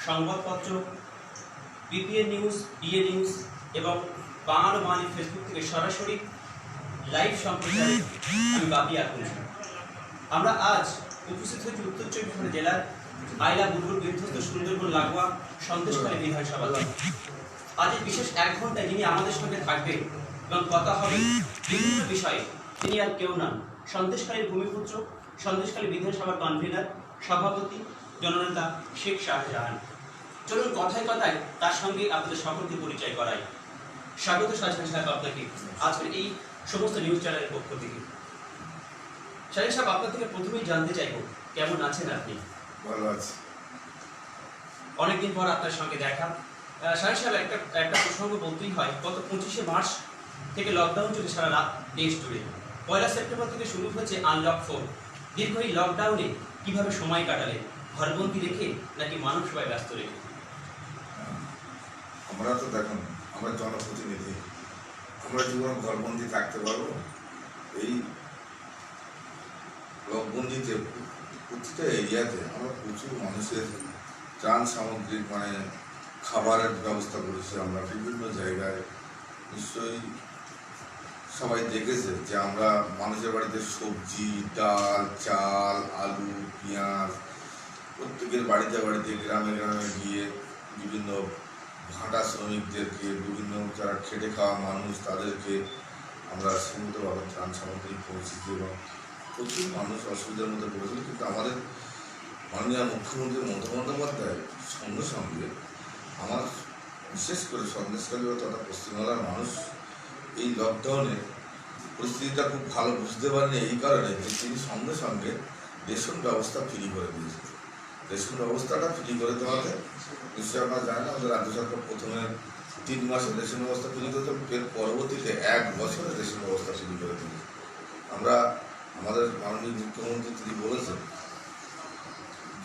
সংবাদপত্র, বিপিএন news, DA news এবং বাংলা বাঙালি Facebook থেকে সরাসরি লাইভ সম্প্রচারে আমি বাপি আকুল। আমরা আজ উপস্থিত হয়েছি উত্তর চব্বিশ পরগনা জেলার আইলা বুলবুল বিধ্বস্ত সুন্দরবন লাগোয়া সন্দেশখালী বিধানসভা। আজ এই বিশেষ 1 ঘন্টায় যিনি আমাদের সঙ্গে থাকবেন এবং কথা হবে বিভিন্ন বিষয়ে, তিনি আর কেউ নন, সন্দেশখালীর ভূমিপুত্র, সন্দেশখালী বিধানসভার কনভেনার, সভাপতি, জননেতা শেখ শাহজাহান। চলুন কথায় কথায় তার সঙ্গে আপনাদের সকলকে পরিচয় করাই। স্বাগত শাহজাহান সাহেব আপনাকে আজকের এই সমস্ত নিউজ চ্যানেলের পক্ষ থেকে। শাহজাহান সাহেব, আপনার থেকে প্রথমেই জানতে চাইব, কেমন আছেন আপনি? ভালো আছি। অনেকদিন পর আপনার সঙ্গে দেখা। শাহজাহান সাহেব, একটা প্রসঙ্গ বলতেই হয়, গত 25শে মার্চ থেকে লকডাউন চলে সারা রাত দেশ জুড়ে। 1 সেপ্টেম্বর থেকে শুরু হয়েছে আনলক 4। দীর্ঘ এই লকডাউনে কিভাবে সময় কাটালেন? ঘরবন্দি রেখে নাকি মানুষ সবাই ব্যস্ত রেখে? আমরা তো দেখুন, আমরা জনপ্রতিনিধি, আমরা জীবনে ঘরবন্দি থাকতে পারবো? এই লকবন্দিতে প্রতিটা এরিয়াতে আমরা প্রচুর মানুষের ত্রাণ সামগ্রিক খাবারের ব্যবস্থা করেছি। আমরা বিভিন্ন জায়গায়, নিশ্চয়ই সবাই দেখেছে যে আমরা মানুষের বাড়িতে সবজি, ডাল, চাল, আলু, পেঁয়াজ প্রত্যেকের বাড়িতে বাড়িতে, গ্রামে গ্রামে গিয়ে বিভিন্ন ভাটা শ্রমিকদেরকে, বিভিন্ন যারা খেটে খাওয়া মানুষ, তাদেরকে আমরা সীমিতভাবে ত্রাণ সামগ্রী পৌঁছেছি এবং প্রচুর মানুষ অসুবিধার মধ্যে পড়েছিল। কিন্তু আমাদের মাননীয় মুখ্যমন্ত্রী মমতা বন্দ্যোপাধ্যায় সঙ্গে সঙ্গে আমার বিশেষ করে সন্দেশখালী তথা পশ্চিমবাংলার মানুষ এই লকডাউনে পরিস্থিতিটা খুব ভালো বুঝতে পারেনি, এই কারণে যে তিনি সঙ্গে সঙ্গে রেশন ব্যবস্থা ফ্রি করে দিয়েছেন। রেশন ব্যবস্থাটা ফ্রি করে দেওয়াতে নিশ্চয়ই আপনারা জানেন, আমাদের রাজ্য সরকার প্রথমে 3 মাসের রেশন ব্যবস্থা ফ্রি করতে, এর পরবর্তীতে 1 বছরের রেশন ব্যবস্থা ফ্রি করে দিয়েছে। আমরা আমাদের মাননীয় মুখ্যমন্ত্রী তিনি বলেছেন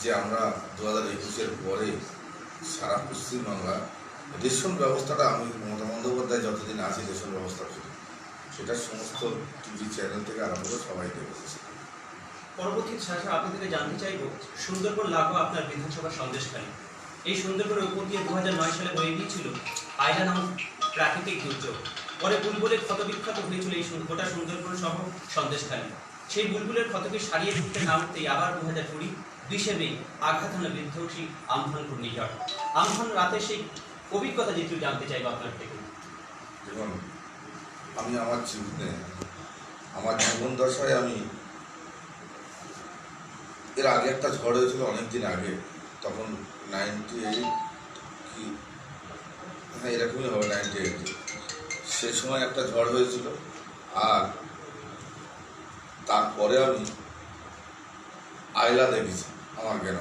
যে আমরা 2021-এর পরে সারা পশ্চিমবাংলা রেশন ব্যবস্থাটা, আমি মমতা বন্দ্যোপাধ্যায় যতদিন আছে রেশন ব্যবস্থা ফ্রি, সেটা সমস্ত টিভি চ্যানেল থেকে আরম্ভ করে সবাই দেখেছে। পরবর্তীতে শাহজাহান আপনার থেকে জানতে চাইব, সুন্দরবন লাগোয়া আপনার বিধানসভা সন্দেশখালী। এই সুন্দরবনের উপর দিয়ে 2009 সালে বয়ে গিয়েছিল আইলা নামক প্রাকৃতিক দুর্যোগ। পরে বুলবুলের ক্ষতবিক্ষত হয়েছিল এই গোটা সুন্দরবন সহ সন্দেশখালী। সেই বুলবুলের ক্ষতকে সারিয়ে দিতে নামতেই আবার 2020 মে আঘাত হানা বিধ্বংসী আমফান ঘূর্ণিঝড়। আমফান রাতে সেই অভিজ্ঞতা যেহেতু জানতে চাইব আপনার থেকে। দেখুন, আমি আমার জীবন দশায় আমি এর আগে একটা ঝড় হয়েছিল অনেকদিন আগে, তখন 98 কি হ্যাঁ এরকমই হবে, 98 সে সময় একটা ঝড় হয়েছিল। আর তারপরে আমি আইলা দেখেছি আমার জ্ঞান,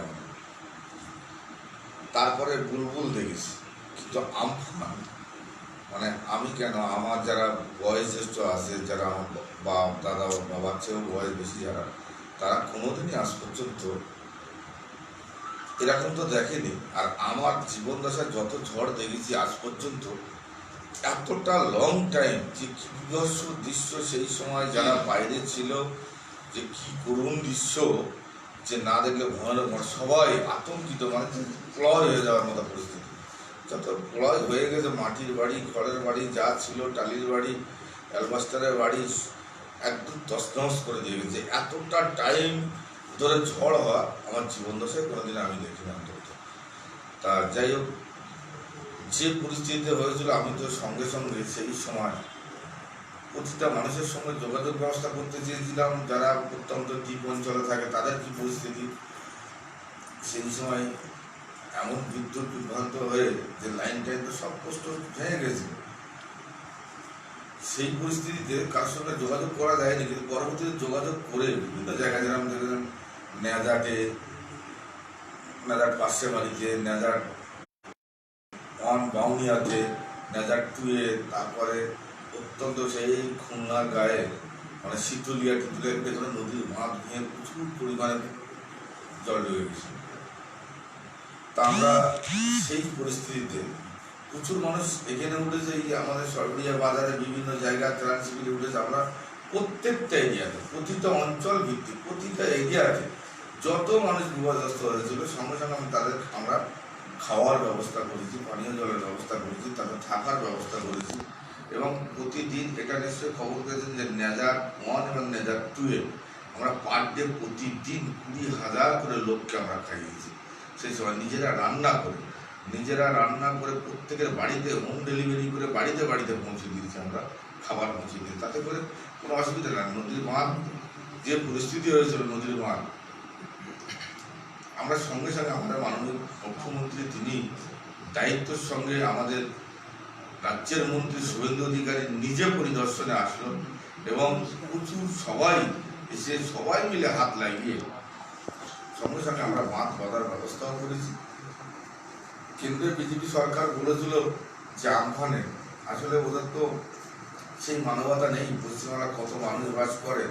তারপরে বুলবুল দেখেছি। কিন্তু আমফান আমি কেন, আমার যারা বয়োজ্যেষ্ঠ আছে, যারা আমার দাদা বাবার চেয়েও বয়স বেশি যারা, তারা কোনোদিনই আজ পর্যন্ত এরকম তো দেখেনি। আর আমার জীবন দশায় যত ঝড় দেখেছি আজ পর্যন্ত, এতটা লং টাইম যে কি বিভৎস দৃশ্য সেই সময় যারা বাইরে ছিল, যে কি করুণ দৃশ্য, যে না দেখলে ভয়ানক, সবাই আতঙ্কিত, প্রলয় হয়ে যাওয়ার মতো পরিস্থিতি। যত প্রলয় হয়ে গেছে, মাটির বাড়ি, খড়ের বাড়ি যা ছিল, টালির বাড়ি, অ্যালবাস্টারের বাড়ি একদম তছনছ করে দিয়ে গেছে। এতটা টাইম ধরে ঝড় হওয়া আমার জীবন দশায় কোনোদিন আমি দেখিনি অন্তত। তা যাই হোক, যে পরিস্থিতিতে হয়েছিল, আমি তো সঙ্গে সঙ্গে সেই সময় প্রতিটা মানুষের সঙ্গে যোগাযোগ ব্যবস্থা করতে চেয়েছিলাম, যারা প্রত্যন্ত দ্বীপ অঞ্চলে থাকে তাদের কি পরিস্থিতি। সেই সময় এমন বিদ্যুৎ বিভ্রান্ত হয়ে যে লাইন টাইন তো সব কষ্ট ভেঙে গেছে। সেই পরিস্থিতিতে কার সঙ্গে যোগাযোগ করা যায়নি, কিন্তু পরবর্তীতে যোগাযোগ করে বিভিন্ন জায়গায়, যেরকম দেখেছেন নেজাট পাশেমারিতে, নেজাট 1 বাউনিয়াতে, নেজাট 2-এ, তারপরে অত্যন্ত সেই খুলনার গায়ে শীতলিয়া এখানে নদীর বাঁধ ভেঙে প্রচুর পরিমাণে জল ঢুকে গেছে। তা আমরা সেই পরিস্থিতিতে প্রচুর মানুষ এখানে উঠেছে, এই আমাদের সরবরিয়া বাজারে বিভিন্ন জায়গায় ত্রাণ শিবিরে উঠেছে। আমরা প্রত্যেকটা এরিয়াতে, প্রতিটা অঞ্চল ভিত্তিক প্রতিটা এরিয়াতে যত মানুষ বিপর্যস্ত হয়েছিল, সঙ্গে সঙ্গে আমরা খাওয়ার ব্যবস্থা করেছি, পানীয় জলের ব্যবস্থা করেছি, তাদের থাকার ব্যবস্থা করেছি এবং প্রতিদিন এটা নিশ্চয়ই খবর পেয়েছেন যে নেজার 1 এবং নেজার 2-এ আমরা পার ডে প্রতিদিন 20,000 করে লোককে আমরা খাইয়েছি। সেই সময় নিজেরা রান্না করে প্রত্যেকের বাড়িতে হোম ডেলিভারি করে বাড়িতে বাড়িতে পৌঁছে দিয়েছি, আমরা খাবার পৌঁছে দিয়েছি। তাতে করে কোনো অসুবিধা নেই। নদীর বাঁধ যে পরিস্থিতি হয়েছিল, নদীর বাঁধ আমরা সঙ্গে সঙ্গে আমাদের মাননীয় মুখ্যমন্ত্রী তিনি দায়িত্বের সঙ্গে আমাদের রাজ্যের মন্ত্রী শুভেন্দু অধিকারী নিজে পরিদর্শনে আসলো এবং প্রচুর সবাই এসে সবাই মিলে হাত লাগিয়ে সঙ্গে সঙ্গে আমরা বাঁধ বাঁধার ব্যবস্থাও করেছি। কেন্দ্রের বিজেপি সরকার বলেছিল যে আমফানে আসলে ওদের তো সেই মানবতা নেই। পশ্চিমবাংলা কত মানুষ বাস করে,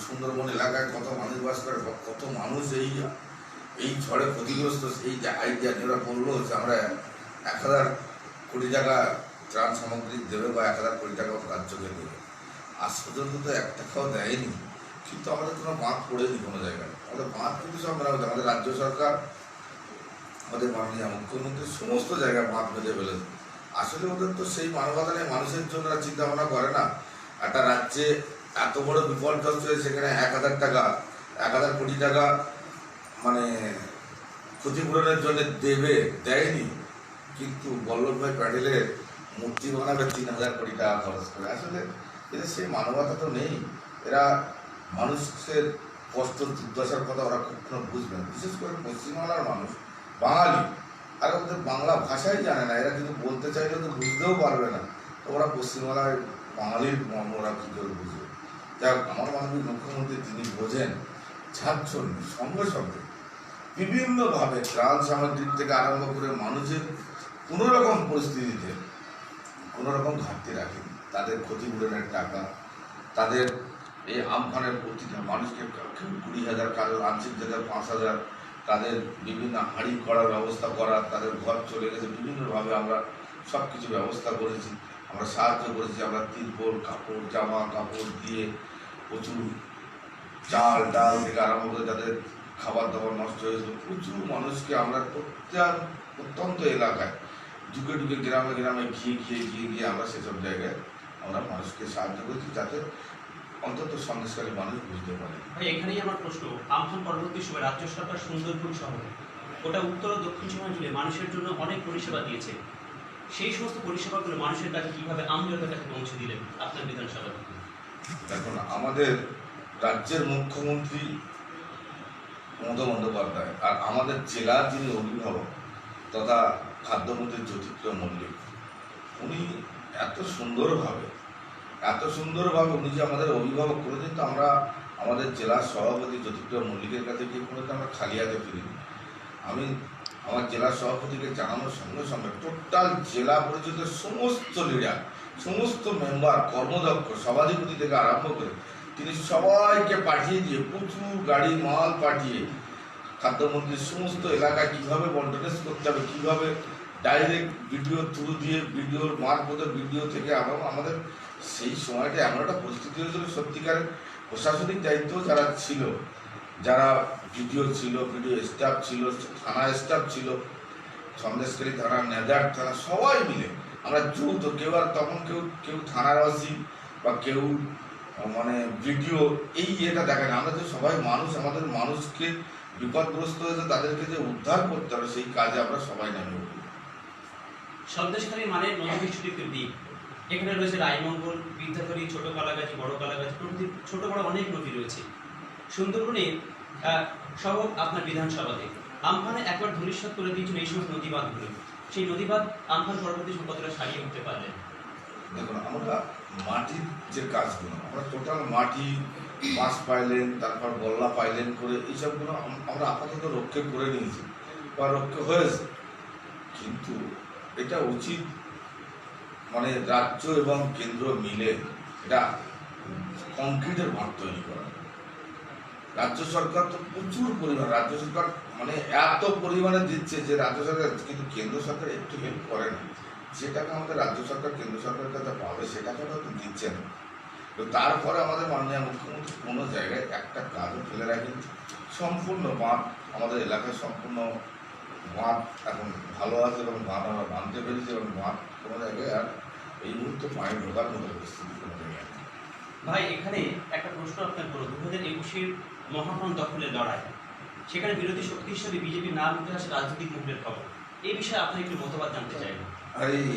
সুন্দরবন এলাকায় কত মানুষ বাস করে, কত মানুষ এই ঝড়ে ক্ষতিগ্রস্ত। এই যে আইডিয়া ওরা বললো যে আমরা 1,000 কোটি টাকা ত্রাণ সামগ্রী দেবে বা 1,000 কোটি টাকা রাজ্যকে দেবে। আজ পর্যন্ত তো 1 টাকাও দেয়নি, কিন্তু আমাদের কোনো বাঁধ পড়েনি কোনো জায়গায়। আমাদের বাঁধ কিন্তু সব মেরামত, আমাদের রাজ্য সরকার আমাদের মাননীয় মুখ্যমন্ত্রী সমস্ত জায়গায় বাঁধ বেঁধে ফেলেছে। আসলে ওদের তো সেই মানবতা নেই, মানুষের জন্য চিন্তা ভাবনা করে না। একটা রাজ্যে এত বড় বিপর্যস্ত হয়ে সেখানে 1,000 কোটি টাকা মানে ক্ষতিপূরণের জন্য দেয়নি, কিন্তু বল্লভভাই প্যাটেলের মূর্তি বানাবে 3,000 কোটি টাকা খরচ করে। আসলে এদের সেই মানবতা তো নেই। এরা মানুষের কষ্ট দুর্দশার কথা ওরা কখনো বুঝবে না। বিশেষ করে পশ্চিমবাংলার মানুষ বাঙালি, আর ওদের বাংলা ভাষাই জানে না। এরা কিন্তু বলতে চাইলে তো বুঝতেও পারবে না। তো ওরা পশ্চিমবাংলায় বাঙালির মর্ম ওরা কী করে বুঝবে। যাক, আমার মাননীয় মুখ্যমন্ত্রী তিনি বোঝেন, যার জন্য সঙ্গে সঙ্গে বিভিন্নভাবে ত্রাণ সামগ্রিক থেকে আরম্ভ করে মানুষের কোনো রকম পরিস্থিতিতে কোনো রকম ঘাটতি রাখেনি। তাদের ক্ষতিপূরণের টাকা, তাদের এই আমফানের প্রতিটা মানুষকে 20,000, কারোর আংশিক জায়গায় 5,000, তাদের বিভিন্ন হাঁড়ি করার ব্যবস্থা করা, তাদের ঘর চলে গেছে, বিভিন্নভাবে আমরা সব কিছু ব্যবস্থা করেছি, আমরা সাহায্য করেছি। আমরা তিরপল, কাপড়, জামা কাপড় দিয়ে প্রচুর চাল ডাল থেকে আরম্ভ করে যাদের খাবার দাবার নষ্ট হয়েছিল প্রচুর মানুষকে আমরা প্রত্যন্ত এলাকায় ঢুকে গ্রামে গ্রামে গিয়ে আমরা সেসব জায়গায় আমরা মানুষকে সাহায্য করেছি, যাতে অন্তত সন্দেশকারী মানুষ বুঝতে পারে। ভাই, এখানেই আমার প্রশ্ন, আমফান পরবর্তী সময় রাজ্য সরকার সুন্দরবন শহরে ওটা উত্তর ও দক্ষিণ সীমাঞ্চলে মানুষের জন্য অনেক পরিষেবা দিয়েছে। সেই সমস্ত পরিষেবাগুলো মানুষের কাছে কীভাবে আমজনতার কাছে পৌঁছে দিলেন আপনার বিধানসভা? দেখুন, আমাদের রাজ্যের মুখ্যমন্ত্রী মমতা বন্দ্যোপাধ্যায় আর আমাদের জেলার যিনি অভিভাবক তথা খাদ্যমন্ত্রী জ্যোতিপ্রিয় মল্লিক, উনি এত সুন্দরভাবে উনি যে আমাদের অভিভাবক করেছেন। তো আমরা আমাদের জেলার সভাপতি জ্যোতিপ্রিয় মল্লিকের কাছে গিয়ে কোনো আমরা খালি হাতে ফিরিনি। আমি আমার জেলার সভাপতিকে জানানোর সঙ্গে সঙ্গে টোটাল জেলা পরিষদের সমস্ত লিডার, সমস্ত মেম্বার, কর্মদক্ষ, সভাধিপতি থেকে আরম্ভ করে তিনি সবাইকে পাঠিয়ে দিয়ে প্রচুর গাড়ি মাল পাঠিয়ে খাদ্যমন্ত্রীর সমস্ত এলাকায় কীভাবে বন্টনেস করতে হবে, কীভাবে ডাইরেক্ট ভিডিও থ্রু দিয়ে ভিডিওর মারফতে ভিডিও থেকে আমাদের সেই সময়টা এমন একটা পরিস্থিতি হয়েছিল, সত্যিকারের প্রশাসনিক দায়িত্ব যারা ছিল, যারা ভিডিও ছিল, ভিডিও স্টাফ ছিল, থানা স্টাফ ছিল, সন্দেশকারী থানা, নেজার থানা, সবাই মিলে আমরা যৌথ, তখন কেউ থানার ওসি বা কেউ মানে ভিডিও এটা দেখেন। আমরা তো সবাই মানুষ, আমাদের মানুষকে বিপদগ্রস্ত হয়েছে তাদেরকে যে উদ্ধার করতে হবে সেই কাজে আমরা সবাই নামে উঠি। সন্দেশখালী মানে নদীভিত্তিক দ্বীপ, এখানে রয়েছে রায়মঙ্গল, বিদ্যাধরী, ছোট কালাগাছি, বড় কালাগাছি প্রভৃতি ছোট বড় অনেক নদী রয়েছে। সুন্দরবনে সহ আপনার বিধানসভাতে আমফানে একবার ধূলিসাৎ করে দিয়েছিল এই সমস্ত নদীবাঁধগুলো। সেই নদীবাঁধ আমফান পরবর্তী কতটা সারিয়ে উঠতে পারলেন? দেখুন, আমরা মাটির যে কাজগুলো, আমরা টোটাল মাটি, বাঁশ পাইলেন, তারপর গল্লা পাইলেন করে এইসবগুলো আমরা আপাতত রক্ষে করে নিয়েছি বা রক্ষে হয়েছে। কিন্তু এটা উচিত মানে রাজ্য এবং কেন্দ্র মিলে এটা কংক্রিটের ভাগ তৈরি করা। রাজ্য সরকার তো প্রচুর পরিমাণ, রাজ্য সরকার মানে এত পরিমাণে দিচ্ছে যে রাজ্য সরকার, কিন্তু কেন্দ্র সরকার একটু হেল্প করে না। যে টাকা আমাদের রাজ্য সরকার কেন্দ্র সরকারের কাছে পাবে সে টাকাটা তো দিচ্ছে না। তো তারপরে আমাদের মাননীয় মুখ্যমন্ত্রী কোনো জায়গায় একটা কাজও ফেলে রাখেন। সম্পূর্ণ বাঁধ আমাদের এলাকায় সম্পূর্ণ বাঁধ এখন ভালো আছে এবং বাঁধ আমরা বাঁধতে পেরেছি এবং বাঁধ কোনো জায়গায় আর এই মুহূর্তে পানি ঢোকার মতো পরিস্থিতি কোনো জায়গায় নেই। ভাই এখানে একটা প্রশ্ন আপনার করো, 2021-এর মহাপ্রাণ দখলের লড়াই, সেখানে বিরোধী শক্তি হিসেবে বিজেপির নাম উঠে আসে রাজনৈতিক মুখের খবর, এই বিষয়ে আপনার একটু মতবাদ জানতে চাই। আর এই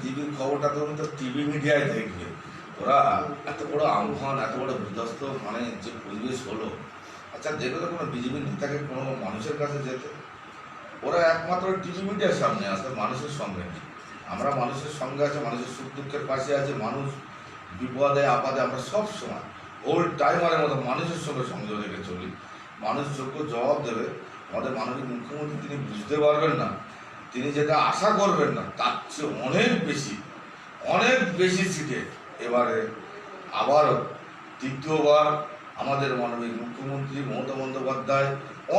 টিভির খবরটা তো টিভি মিডিয়ায় দেখবে, ওরা এত বড় আহ্বান, এত বড় বিধ্বস্ত মানে যে পরিবেশ হলো, আচ্ছা দেখবে তো কোনো বিজেপির নেতাকে কোনো মানুষের কাছে যেতে, ওরা একমাত্র টিভি মিডিয়ার সামনে আসে, মানুষের সঙ্গে নেই। আমরা মানুষের সঙ্গে আছে, মানুষের সুখ দুঃখের পাশে আছে, মানুষ বিপদে আপদে আমরা সব সময় হোল টাইমারের মতো মানুষের সঙ্গে সংযোগ রেখে চলি। মানুষ যোগ্য জবাব দেবে। আমাদের মাননীয় মুখ্যমন্ত্রী তিনি বুঝতে পারবেন না, তিনি যেটা আশা করবেন না তার চেয়ে অনেক বেশি সিটে এবারে আবারও তৃতীয়বার আমাদের মাননীয় মুখ্যমন্ত্রী মমতা বন্দ্যোপাধ্যায়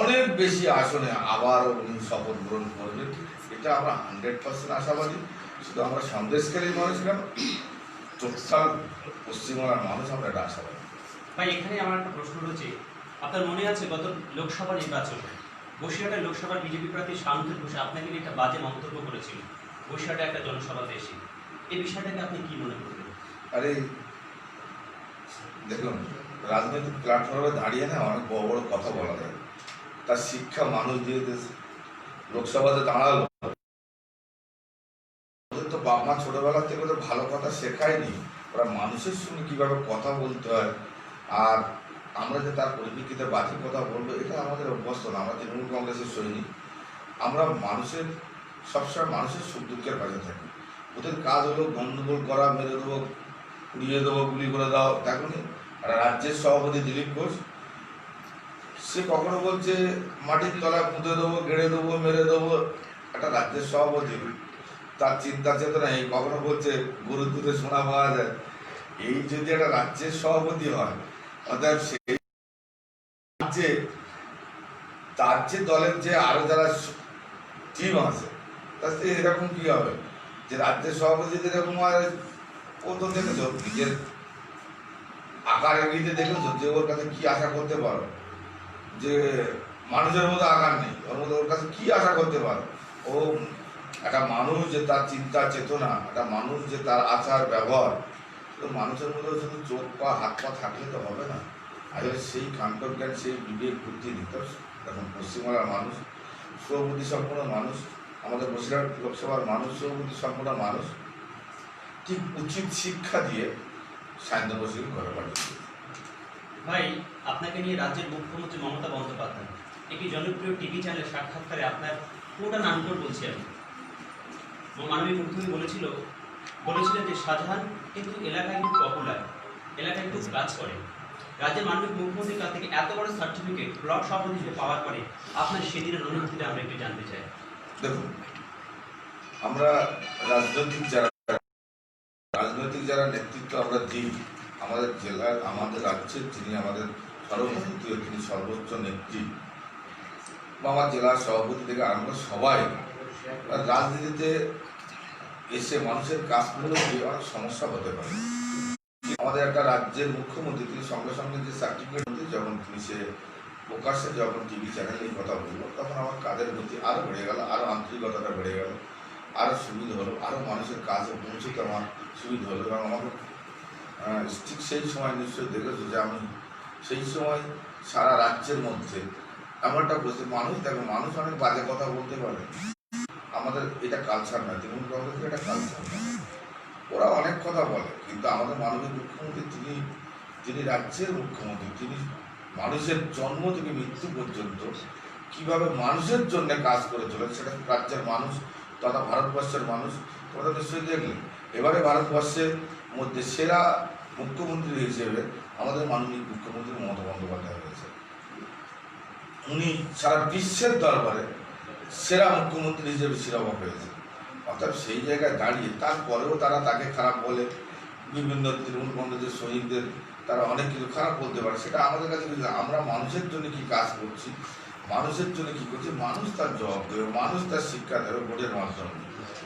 অনেক বেশি আসনে আবারও উনি শপথ গ্রহণ করবেন। এটা আমরা 100% আশাবাদী। শুধু আমরা সন্দেশকারী মানুষ কেন, টোটাল পশ্চিমবাংলার মানুষ আমরা এটা আশাবাদী। ভাই এখানে আমার একটা প্রশ্ন রয়েছে, আপনার মনে আছে গত লোকসভা নির্বাচন বসিরহাটের লোকসভার বিজেপি প্রার্থী শান্তনু ঘোষ আপনাকে নিয়ে একটা বাজে মন্তব্য করেছিল বসিরহাটে একটা জনসভাতে এসে, এই বিষয়টাকে আপনি কি মনে করবেন? আরে দেখুন, রাজনৈতিক প্ল্যাটফর্মে দাঁড়িয়ে না অনেক বড় বড় কথা বলা যায়, তার শিক্ষা মানুষ দিয়ে দিয়েছে। লোকসভাতে দাঁড়ালো, ওদের তো বাপ মা ছোটবেলা থেকে ওদের ভালো কথা শেখায়নি, ওরা মানুষের সঙ্গে কিভাবে কথা বলতে হয়, আর আমরা যে তার পরিপ্রেক্ষিতে বাকি কথা বলবো এটা আমাদের অভ্যস্ত না। আমরা তৃণমূল কংগ্রেসের সৈনিক, আমরা মানুষের সবসময় মানুষের সুখ দুঃখের পাশে থাকি। ওদের কাজ হলো গণ্ডগোল করা, মেরে দেবো, উড়িয়ে দেবো, গুলি করে দাও। দেখুন আর রাজ্যের সভাপতি দিলীপ ঘোষ, সে কখনো বলছে মাটির তলায় পুঁতে দেবো, গেড়ে দেবো, মেরে দেবো। একটা রাজ্যের সভাপতি, তার চিন্তা চেতনা এই, কখনো বলছে গরুর দুধে সোনা পাওয়া যায়। এই যদি একটা রাজ্যের সভাপতি হয়, অর্থাৎ সেই রাজ্যে তার যে দলের যে আরো যারা টিম আছে তাতে এরকম কি হবে যে রাজ্যের সভাপতি এরকম হয়? ও তো দেখেছো নিজের আকার এগিয়ে দেখেছো যে ওর কাছে কি আশা করতে পারো, যে মানুষের মতো আকার নেই, ওর মধ্যে ওর কাছে কি আশা করতে পারো? ও একটা মানুষ যে তার চিন্তা চেতনা, একটা মানুষ যে তার আচার ব্যবহার, তো মানুষের মধ্যে শুধু চোখ পা হাত পা থাকলে তো হবে না। আসলে সেই কান্তজ্ঞান, সেই বিবেক বুদ্ধি নিতে এখন পশ্চিমবাংলার মানুষ সুবুদ্ধি সম্পন্ন মানুষ, আমাদের বসিরহাট লোকসভার মানুষ সুবুদ্ধি সম্পন্ন মানুষ, ঠিক উচিত শিক্ষা দিয়ে সায়ন্ত বসুকে ঘরে পাঠিয়েছে। ভাই আপনাকে নিয়ে রাজ্যের মুখ্যমন্ত্রী মমতা বন্দ্যোপাধ্যায় একটি জনপ্রিয় টিভি চ্যানেলের সাক্ষাৎকারে আপনার পুরোটা নাম করে বলছি আমি, মাননীয় মুখ্যমন্ত্রী বলেছিলেন যে শাহজাহান কিন্তু এলাকায় কিন্তু পপুলার, এলাকায় কিন্তু কাজ করে। রাজ্যের মাননীয় মুখ্যমন্ত্রীর কাছ থেকে এত বড় সার্টিফিকেট ব্লক সভাপতি হিসেবে পাওয়ার পরে আপনার সেদিনের অনুভূতিটা আমরা একটু জানতে চাই। দেখুন, আমরা রাজনৈতিক যারা নেতৃত্ব আমরা দিই, আমাদের জেলার আমাদের রাজ্যের যিনি আমাদের সর্বভারতীয় তিনি সর্বোচ্চ নেত্রী বা আমার জেলার সভাপতি থেকে আরম্ভ সবাই রাজনীতিতে এসে মানুষের কাজগুলো দিয়ে অনেক সমস্যা হতে পারে। আমাদের একটা রাজ্যের মুখ্যমন্ত্রী তিনি সঙ্গে সঙ্গে যে সার্টিফিকেট যখন তিনি সে প্রকাশ্যে যখন টিভি চ্যানেলে এই কথা বললো, তখন আমার কাজের প্রতি আরও বেড়ে গেল, আরও আন্তরিকতাটা বেড়ে গেল, আরও সুবিধা হলো, আরও মানুষের কাজে পৌঁছতে আমার সুবিধা হলো। এবং আমাকে ঠিক সেই সময় নিশ্চয়ই দেখেছো যে আমি সেই সময় সারা রাজ্যের মধ্যে এমন একটা পরিস্থিতি, মানুষ দেখো মানুষ অনেক বাজে কথা বলতে পারে, আমাদের এটা কালচার নয়, তৃণমূল কংগ্রেসের এটা কালচার নয়, ওরা অনেক কথা বলে, কিন্তু আমাদের মাননীয় মুখ্যমন্ত্রী তিনি রাজ্যের মুখ্যমন্ত্রী, তিনি মানুষের জন্ম থেকে মৃত্যু পর্যন্ত কিভাবে মানুষের জন্য কাজ করে চলে সেটা রাজ্যের মানুষ তথা ভারতবর্ষের মানুষ তোমরা নিশ্চয়ই দেখলেন। এবারে ভারতবর্ষের মধ্যে সেরা মুখ্যমন্ত্রী হিসেবে আমাদের মাননীয় মুখ্যমন্ত্রী মমতা বন্দ্যোপাধ্যায় হয়েছে। উনি সারা বিশ্বের দরবারে সেরা মুখ্যমন্ত্রী হিসেবে শিরোপা পেয়েছে। অর্থাৎ সেই জায়গায় দাঁড়িয়ে তারপরেও তারা তাকে খারাপ বলে, বিভিন্ন তৃণমূল কংগ্রেসের শহীদদের তারা অনেক কিছু খারাপ বলতে পারে, সেটা আমাদের কাছে কিছু। আমরা মানুষের জন্য কি কাজ করছি, মানুষের জন্য কি করছি, মানুষ তার জবাব দেবে, মানুষ তার শিক্ষা দেবে ভোটের মাধ্যমে।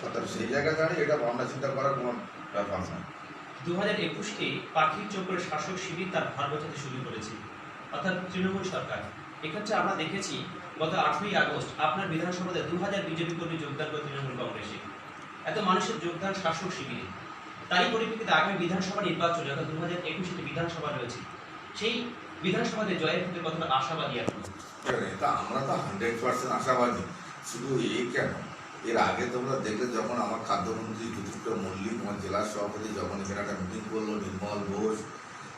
অর্থাৎ সেই জায়গায় দাঁড়িয়ে এটা ভাবনা চিন্তা করার কোনো ব্যাপার নয়। 2021-কে পাখির চক্রের শাসক শিবির তার ভার বোঝাতে শুরু করেছে, অর্থাৎ তৃণমূল সরকার। এক্ষেত্রে আমরা দেখেছি গত 8ই আগস্ট আপনার বিধানসভাতে 2000 বিজেপি কর্মী যোগদান করে তৃণমূল কংগ্রেসে। এত মানুষের যোগদান শাসক শিবিরে। তারই পরিপ্রেক্ষিতে আগামী বিধানসভা নির্বাচনে অর্থাৎ 2021 বিধানসভা রয়েছে, সেই বিধানসভাতে জয়ের ক্ষেত্রে কতটা আশাবাদী আপনি? এটা আমরা তো 100% আশাবাদী। শুধু এই কেন, এর আগে তোমরা দেখলে যখন আমার খাদ্যমন্ত্রী যুধিষ্ঠ মল্লিক, আমার জেলার সভাপতি যখন এখানে একটা মিটিং করলো, নির্মল ঘোষ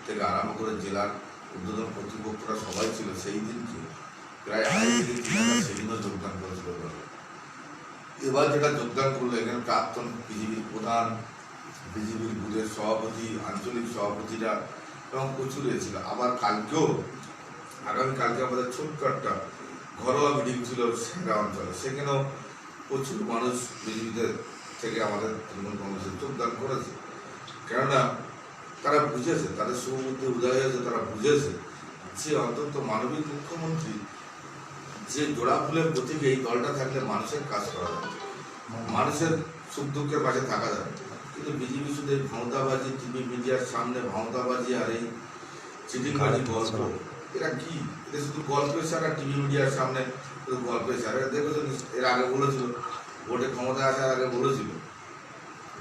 থেকে আরম্ভ করে জেলার উদ্বোধন কর্তৃপক্ষরা সবাই ছিল, সেই দিনকে প্রায় 2,500 সেদিনও যোগদান করেছিল দলে। এবার যেটা যোগদান করলো, এখানে প্রাক্তন বিজেপির প্রধান, বিজেপির বুথের সভাপতি, আঞ্চলিক সভাপতিরা এবং প্রচুর ছিল। আবার কালকেও, আগামীকালকে আমাদের ছোট্ট একটা ঘরোয়া মিটিং ছিল সেরা অঞ্চলে, সেখানেও প্রচুর মানুষ বিজেপিদের থেকে আমাদের তৃণমূল কংগ্রেসে যোগদান করেছে। কেননা তারা বুঝেছে, তাদের সুবুদ্ধি উদয় হয়েছে, তারা বুঝেছে যে অন্তত মানবিক মুখ্যমন্ত্রী যে জোড়া ফুলের প্রতীক, এই দলটা থাকলে মানুষের কাজ করা যাবে, মানুষের সুখ দুঃখের পাশে থাকা যাবে। কিন্তু বিজেপি শুধু এই ক্ষমতাবাজি, টিভি মিডিয়ার সামনে ক্ষমতাবাজি আর এই চিটিংবাজি গল্প, এরা কি? এটা শুধু গল্পের সারা, টিভি মিডিয়ার সামনে শুধু গল্পের সারা। দেখেছো, এর আগে বলেছিল, ভোটে ক্ষমতায় আসার আগে বলেছিল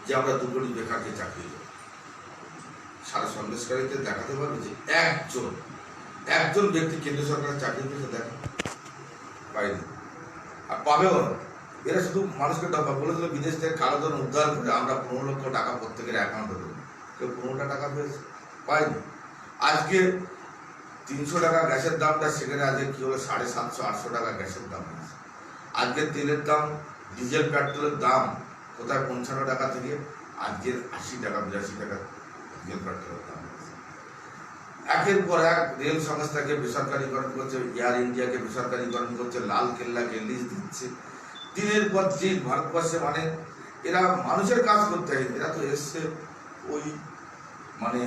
যে আমরা 2 কোটি বেকারকে চাকরি দেব। সারা সন্দেশকারীতে দেখাতে পারবে যে একজন ব্যক্তি কেন্দ্র সরকারের চাকরি পেয়েছে? দেখা পাইনি, আর পাবেও না। এরা শুধু মানুষকে টাকা বলেছিল বিদেশ থেকে কালোধন উদ্ধার করে আমরা 15 লক্ষ টাকা প্রত্যেকের অ্যাকাউন্টে দেবো। কেউ 15টা টাকা পেয়েছে? পায়নি। আজকে 300 টাকা গ্যাসের দামটা, সেখানে আজকে কি হলো 750-800 টাকা গ্যাসের দাম হয়েছে। আজকে তেলের দাম, ডিজেল পেট্রোলের দাম কোথায় 55 টাকা থেকে আজকে 80 টাকা 82 টাকা ডিজেল পেট্রোলের দাম হয়েছে। একের পর এক রেল সংস্থাকে বেসরকারীকরণ করছে, এয়ার ইন্ডিয়াকে বেসরকারীকরণ করছে, লাল কেল্লাকে লিজ দিচ্ছে। দিনের পর দিন ভারতবর্ষে মানে এরা মানুষের কাজ করতে হয়, এরা তো এসছে ওই মানে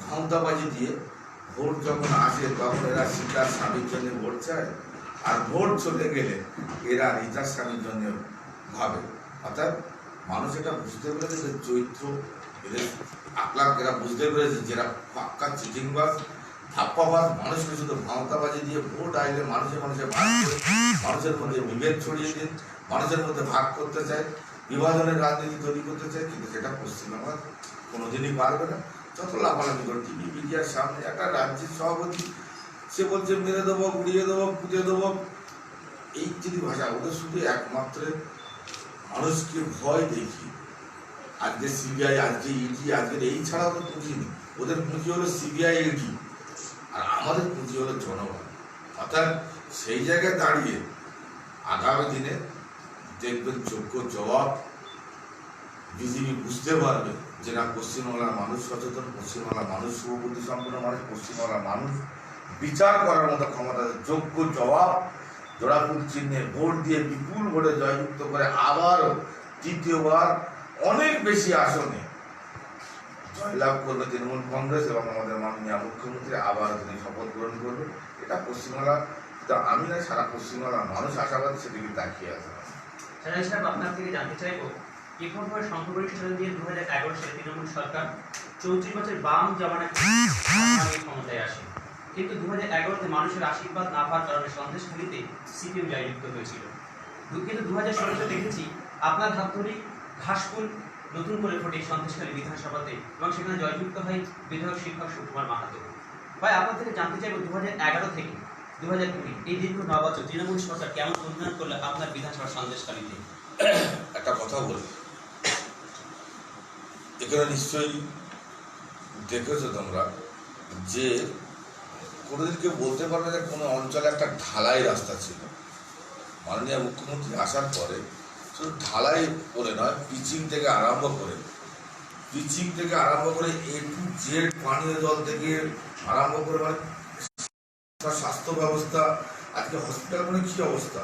ক্ষমতাবাজি দিয়ে। ভোট যখন আসে তখন এরা সীতার স্বামীর জন্য ভোট চায়, আর ভোট চলে গেলে এরা রিতার স্বামীর জন্য ভাবে। অর্থাৎ মানুষ এটা বুঝতে পেরেছে যে চরিত্র এদের আকলাক, এরা বুঝতে পেরেছে যেটা পাক্কা চিটিংবাজ, ধাপ্পাবাজ, মানুষকে শুধু ক্ষমতাবাজি দিয়ে ভোট আইলে মানুষের ভাগ করে মানুষের মধ্যে বিভেদ ছড়িয়ে দিন, মানুষের মধ্যে ভাগ করতে চায়, বিভাজনের রাজনীতি তৈরি করতে চায়। কিন্তু সেটা পশ্চিমবাংলা কোনোদিনই পারবে না। যত লাফালাফি করে টিভি মিডিয়ার সামনে একটা রাজ্যের সভাপতি, সে বলছে মেরে দেবো, গুড়িয়ে দেবো, পুঁতে দেবো, এই যদি ভাষা, ওদের শুধু একমাত্র মানুষকে ভয় দেখি। আজকে সিবিআই, আজকে ইডি, আজকের এই ছাড়া ওদের পুঁজি নেই। ওদের পুঁজি হলো সিবিআই, ইডি, আর আমাদের পুঁজি হলো জনগণ। অর্থাৎ সেই জায়গায় দাঁড়িয়ে আগামী দিনে দেখবেন যোগ্য জবাব বিজেপি বুঝতে পারবে যে না, পশ্চিমবাংলার মানুষ সচেতন, পশ্চিমবাংলার মানুষ শুভবুদ্ধি সম্পন্ন মানুষ, পশ্চিমবাংলার মানুষ বিচার করার মতো ক্ষমতা, যোগ্য জবাব জোড়াফুল চিহ্নে ভোট দিয়ে বিপুল ভোটে জয়যুক্ত করে আবারও তৃতীয়বার অনেক বেশি আসনে জয়লাভ করবে তৃণমূল কংগ্রেস এবং আমাদের মাননীয় মুখ্যমন্ত্রী আবারও তিনি শপথ গ্রহণ করবে। এটা পশ্চিমবাংলা, এটা আমি না, সারা পশ্চিমবাংলার মানুষ আশাবাদী, সেদিকে তাকিয়ে আছে। সাহেব, আপনার থেকে জানতে চাইবো, এভাবে সংখ্যাগরিষ্ঠ সাথে দিয়ে 2011 সালে তৃণমূল সরকার 34 বছর বাম জামানায় ক্ষমতায় আসে, কিন্তু 2011-তে মানুষের আশীর্বাদ না পাওয়ার কারণে সন্দেশখালীতে সিপিএম জয়যুক্ত হয়েছিল। কিন্তু 2016-তে দেখেছি আপনার হাত ধরেই ঘাসফুল নতুন করে ফোটে সন্দেশখালী বিধানসভাতে এবং সেখানে জয়যুক্ত হয় বিধায়ক শিক্ষক সুকুমার মাহাতো। ভাই, আপনার থেকে জানতে চাইবো 2011 থেকে 2020 এই দীর্ঘ 9 বছর তৃণমূল সরকার কেমন উন্নয়ন করলে আপনার বিধানসভা সন্দেশখালীতে? একটা কথা বলি, এখানে নিশ্চয়ই দেখেছো তোমরা যে কোনোদিন কেউ বলতে পারবে যে কোনো অঞ্চলে একটা ঢালাই রাস্তা ছিল। মাননীয় মুখ্যমন্ত্রী আসার পরে শুধু ঢালাই করে নয়, পিচিং থেকে আরম্ভ করে A to Z, পানীয় জল থেকে আরম্ভ করে মানে স্বাস্থ্য ব্যবস্থা, আজকে হসপিটাল মানে কি অবস্থা,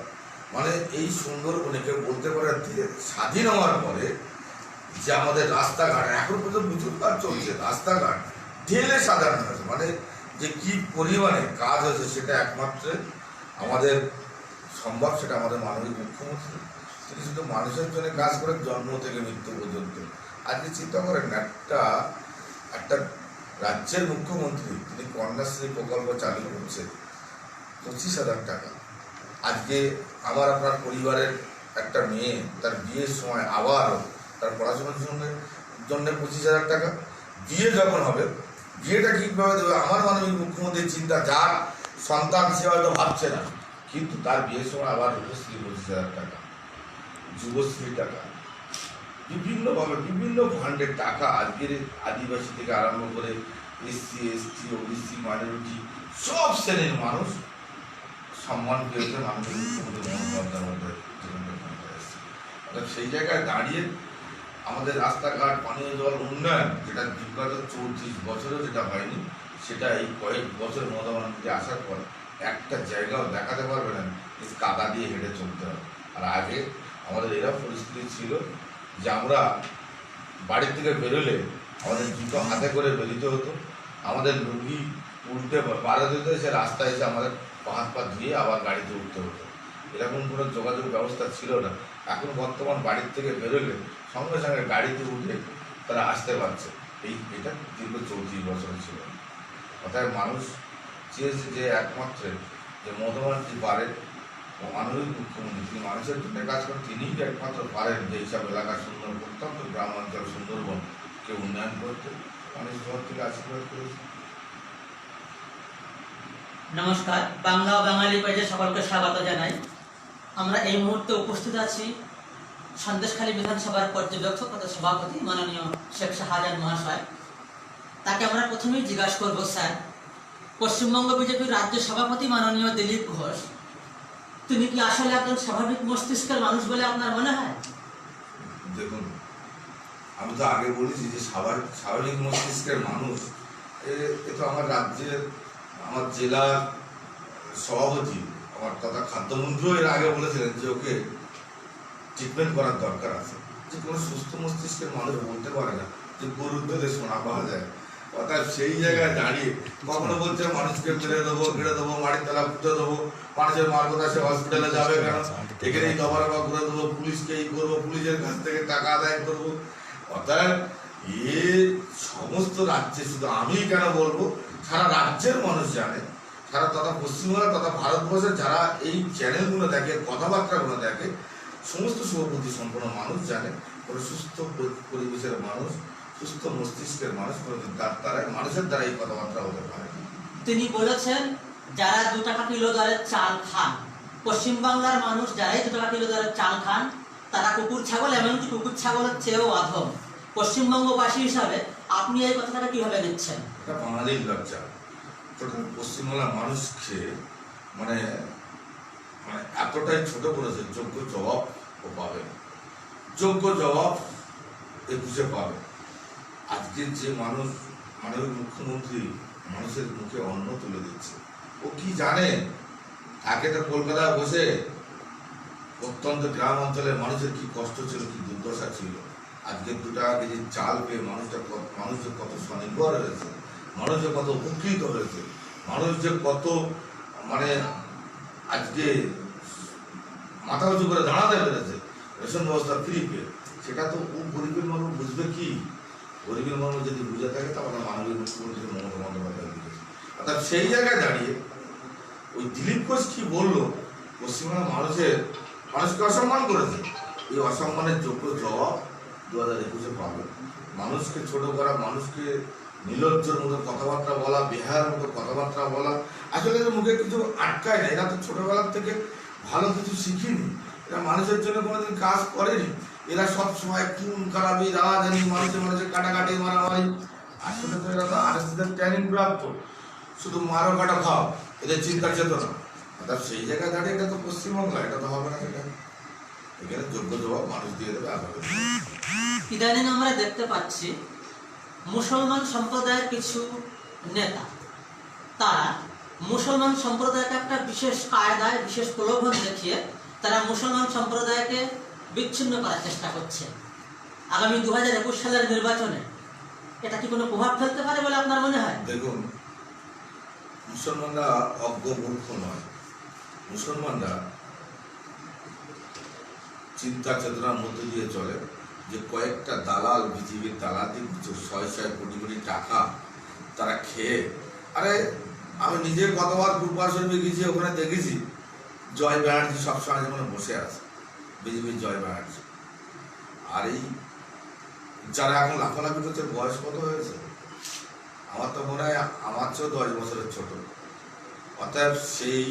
মানে এই সুন্দরবনে কেউ বলতে পারে স্বাধীন হওয়ার পরে যে আমাদের রাস্তাঘাট এখন পর্যন্ত প্রচুর কাজ চলছে, রাস্তাঘাট ঢেলে সাজানো হয়েছে, মানে যে কি পরিমাণে কাজ হয়েছে সেটা একমাত্র আমাদের সম্ভব, সেটা আমাদের মাননীয় মুখ্যমন্ত্রী। তিনি শুধু মানুষের জন্য কাজ করেন জন্ম থেকে মৃত্যু পর্যন্ত। আজকে চিন্তা করেন, একটা রাজ্যের মুখ্যমন্ত্রী তিনি কন্যাশ্রী প্রকল্প চালু করছে 25,000 টাকা, আজকে আমার আপনার পরিবারের একটা মেয়ে তার বিয়ের সময় আবারও তার পড়াশোনার জন্য 25,000 টাকা, বিয়ে যখন হবে বিয়েটা কীভাবে দেবে আমার মাননীয় মুখ্যমন্ত্রীর চিন্তা, যার সন্তান সে হয়তো ভাবছে না, কিন্তু তার বিয়ের সময় আবার রূপশ্রী 25,000 টাকা, যুবশ্রী টাকা, বিভিন্নভাবে বিভিন্ন ফান্ডের টাকা আজকের আদিবাসী থেকে আরম্ভ করে SC ST OBC মাইনরিটি সব শ্রেণীর মানুষ সম্মান পেয়েছে মাননীয় মুখ্যমন্ত্রী মমতা বন্দ্যোপাধ্যায়ের। অর্থাৎ সেই জায়গায় দাঁড়িয়ে আমাদের রাস্তাঘাট, পানীয় জল উন্নয়ন, যেটা বিগত 34 বছরেও যেটা হয়নি, সেটা এই কয়েক বছর মমতা বন্দ্যোপাধ্যায় আসার পর একটা জায়গাও দেখাতে পারবে না কাদা দিয়ে হেঁটে চলতে হবে। আর আগে আমাদের এরা পরিস্থিতি ছিল যে আমরা বাড়ির থেকে বেরোলে আমাদের জুতো হাতে করে বেরোতে হতো, আমাদের লুঙ্গি উল্টে বাড়াতে হতো, সে রাস্তায় এসে আমাদের হাত পা ধুয়ে আবার গাড়িতে উঠতে হতো। এরকম কোনো যোগাযোগ ব্যবস্থা ছিল না। এখন বর্তমান বাড়ির থেকে বেরোলে সঙ্গে সঙ্গে গাড়িতে উঠে তারা আসতে পারছে। এটা দীর্ঘ 34 বছর ছিল। অর্থাৎ মানুষ চেয়েছে যে একমাত্র যে মমতা ব্যানার্জি পারেন, মাননীয় মুখ্যমন্ত্রী তিনি মানুষের জন্য কাজ করেন, তিনিই একমাত্র পারেন যে এইসব এলাকা সুন্দর করতে, অন্তত গ্রাম অঞ্চল সুন্দরবনকে উন্নয়ন করতে। মানুষ ঘর থেকে আশীর্বাদ করেছে। নমস্কার, বাংলা ও বাঙালি পেজে সকলকে স্বাগত জানাই। আমরা এই মুহূর্তে উপস্থিত আছি সন্দেশখালী বিধানসভার পর্যবেক্ষক তথা সভাপতি মাননীয় শেখ শাহজাহান মহাশয়। তাকে আমরা প্রথমেই জিজ্ঞাসা করব, স্যার, পশ্চিমবঙ্গ বিজেপির রাজ্য সভাপতি মাননীয় দিলীপ ঘোষ, তিনি কি আসলে একজন স্বাভাবিক মস্তিষ্কের মানুষ বলে আপনার মনে হয়? দেখুন, আমি তো আগে বলেছি যে স্বাভাবিক মস্তিষ্কের মানুষ এ তো আমার রাজ্যের, আমার জেলার সভাপতি, আমার তথা খাদ্যমন্ত্রীও এর আগে বলেছিলেন যে ওকে ট্রিটমেন্ট করার দরকার আছে। যে কোনো সুস্থ মস্তিষ্কের মানুষ বলতে পারে না যে গরুর দুধে সোনা পাওয়া যায়। অর্থাৎ সেই জায়গায় দাঁড়িয়ে কখনো বলছে মানুষকে মেরে দেবো, ঘিরে দেবো, মাটির তলা পুঁতে দেবো, মানুষের মার্গতা সে হসপিটালে যাবে কেন, এখানেই দফারফা করে দেবো, পুলিশকে এই করবো, পুলিশের কাছ থেকে টাকা আদায় করবো। অর্থাৎ এ সমস্ত রাজ্যে, শুধু আমি কেন বলবো, সারা রাজ্যের মানুষ জানে, সারা তথা পশ্চিমবঙ্গ তথা ভারতবর্ষের যারা এই চ্যানেলগুলো দেখে, কথাবার্তাগুলো দেখে, সমস্ত শুভবুদ্ধি সম্পন্ন মানুষ জানে কোনো সুস্থ পরিবেশের মানুষ, সুস্থ মস্তিষ্কের মানুষ তার দ্বারা মানুষের দ্বারা এই কথাবার্তা হতে পারে। তিনি বলেছেন যারা 2 টাকা কিলো দরের চাল খান, পশ্চিমবাংলার মানুষ যারাই 2 টাকা কিলো দরের চাল খান তারা কুকুর ছাগল, এমনকি কুকুর ছাগলের চেয়েও অধম। পশ্চিমবঙ্গবাসী হিসাবে আপনি এই কথাটা কিভাবে নিচ্ছেন? এটা বাঙালির লজ্জা। পশ্চিমবাংলার মানুষকে মানে এতটাই ছোট করেছে, যোগ্য জবাব ও পাবে, যোগ্য জবাব 21-এ পাবে। আজকে যে মানুষ, মাননীয় মুখ্যমন্ত্রী মানুষের মুখে অন্ন তুলে দিচ্ছে, ও কি জানে? আগে তো কলকাতায় বসে অত্যন্ত গ্রাম অঞ্চলের মানুষের কি কষ্ট ছিল, কি দুর্দশা ছিল। আজকে 2 টাকা কেজি চাল পেয়ে মানুষ যে কত স্বনির্ভর হয়েছে, মানুষ যে কত উপকৃত হয়েছে, মানুষ যে কত মানে আজকে মাথা উঁচু করে দাঁড়াতে পেরেছে রেশন ব্যবস্থা ফ্রি পেয়ে, সেটা তো ও গরিবের মানুষ বুঝবে কি? গরিবের মানুষ যদি বুঝে থাকে তাহলে মাননীয় মুখ্যমন্ত্রী মমতা বন্দ্যোপাধ্যায় বুঝেছে। অর্থাৎ সেই জায়গায় দাঁড়িয়ে ওই দিলীপ ঘোষ কি বললো, পশ্চিমবঙ্গের মানুষকে অসম্মান করেছে। এই অসম্মানের যোগ্য জবাব 2021-এ পাবে। মানুষকে ছোট করা, মানুষকে নির্লজ্জের মতো কথাবার্তা বলা, বেহার মতো কথাবার্তা বলা, আসলে এদের মুখে কিছু আটকায় না। এরা তো ছোটবেলার থেকে ভালো কিছু শিখিনি, এরা মানুষের জন্য কোনোদিন কাজ করেনি। এরা সব সময় খুন খারাপি, রাজধানী, মানুষের কাটাকাটি, মারামারি। আসলে তো এরা তো আরএসএসের ট্রেনিং প্রাপ্ত, শুধু মারো কাটা খাও, এদের চিন্তা চেতনা। অর্থাৎ সেই জায়গায় দাঁড়িয়ে এটা তো পশ্চিমবাংলা, এটা তো হবে না। এখানে যোগ্য জবাব মানুষ দিয়ে দেবে। ইদানিং আমরা দেখতে পাচ্ছি মুসলমান সম্প্রদায়ের কিছু নেতা, তারা মুসলমান সম্প্রদায়কে একটা বিশেষ কায়দায়, বিশেষ প্রলোভন দেখিয়ে তারা মুসলমান সম্প্রদায়কে বিচ্ছিন্ন করার চেষ্টা করছে। আগামী 2021 সালের নির্বাচনে এটা কি কোনো প্রভাব ফেলতে পারে বলে আপনার মনে হয়? দেখুন, মুসলমানরা অজ্ঞ মূর্খ নয়। মুসলমানরা চিন্তা চেতনার মধ্যে দিয়ে চলে যে কয়েকটা দালাল, বিজেপির দালালদের কিছু 600 কোটি টাকা তারা খেয়ে, আরে আমি নিজে কতবার পূর্বাশ্রমে গেছি, ওখানে দেখেছি জয় ব্যানার্জি সবসময় যেমন বসে আছে, বিজেপির জয় ব্যানার্জি। আর এই যারা এখন লাফালাফি করছে, বয়স কত হয়েছে? আমার তো মনে হয় আমার চেয়েও 10 বছরের ছোট। অতএব সেই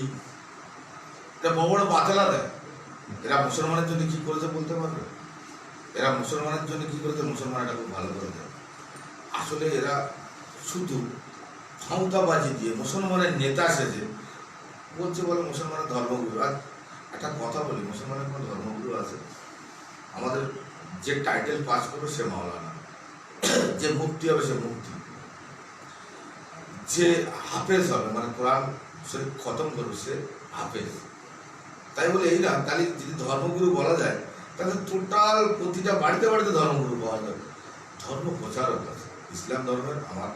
বড় বড় বাতেলা দেয়। এরা মুসলমানের জন্য কি করেছে বলতে পারবে? এরা মুসলমানের জন্য কি করেছে, মুসলমান এটা খুব ভালো করে দেয়। আসলে এরা শুধু ক্ষমতাবাজি দিয়ে মুসলমানের নেতা সেজে বলছে, বলে মুসলমানের ধর্মগুরু। আর একটা কথা বলি, মুসলমানের কোনো ধর্মগুরু আছে? আমাদের যে টাইটেল পাস করবে সে মাওলানা, যে মুফতি হবে সে মুফতি, যে হাফেজ হবে মানে কোরআন শরীফ খতম করবে সে হাফেজ। তাই বলে এই না, তাহলে যদি ধর্মগুরু বলা যায় তাহলে টোটাল প্রতিটা বাড়িতে বাড়িতে ধর্মগুরু পাওয়া যাবে। ধর্ম প্রচারক আছে। ইসলাম ধর্মের আমার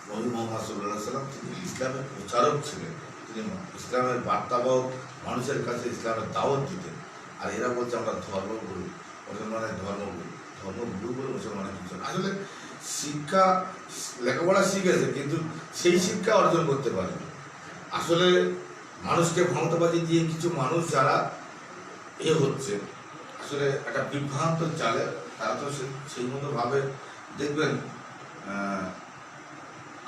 নবী মুহাম্মদ সাল্লাল্লাহু আলাইহি ওয়াসাল্লাম তিনি ইসলামের প্রচারক ছিলেন, তিনি ইসলামের বার্তাবহ, মানুষের কাছে ইসলামের দাওয়াত দিতেন। আর এরা বলছে আমরা ধর্মগুরু, মুসলমানের ধর্মগুরু। ধর্মগুরু বলে মুসলমানের কিছু না। আসলে শিক্ষা, লেখাপড়া শিখেছে কিন্তু সেই শিক্ষা অর্জন করতে পারেনি। আসলে মানুষকে ক্ষমতাবাজি দিয়ে কিছু মানুষ যারা হচ্ছে, আসলে একটা বিভ্রান্ত চালে তারা তো সেই মতো ভাবে। দেখবেন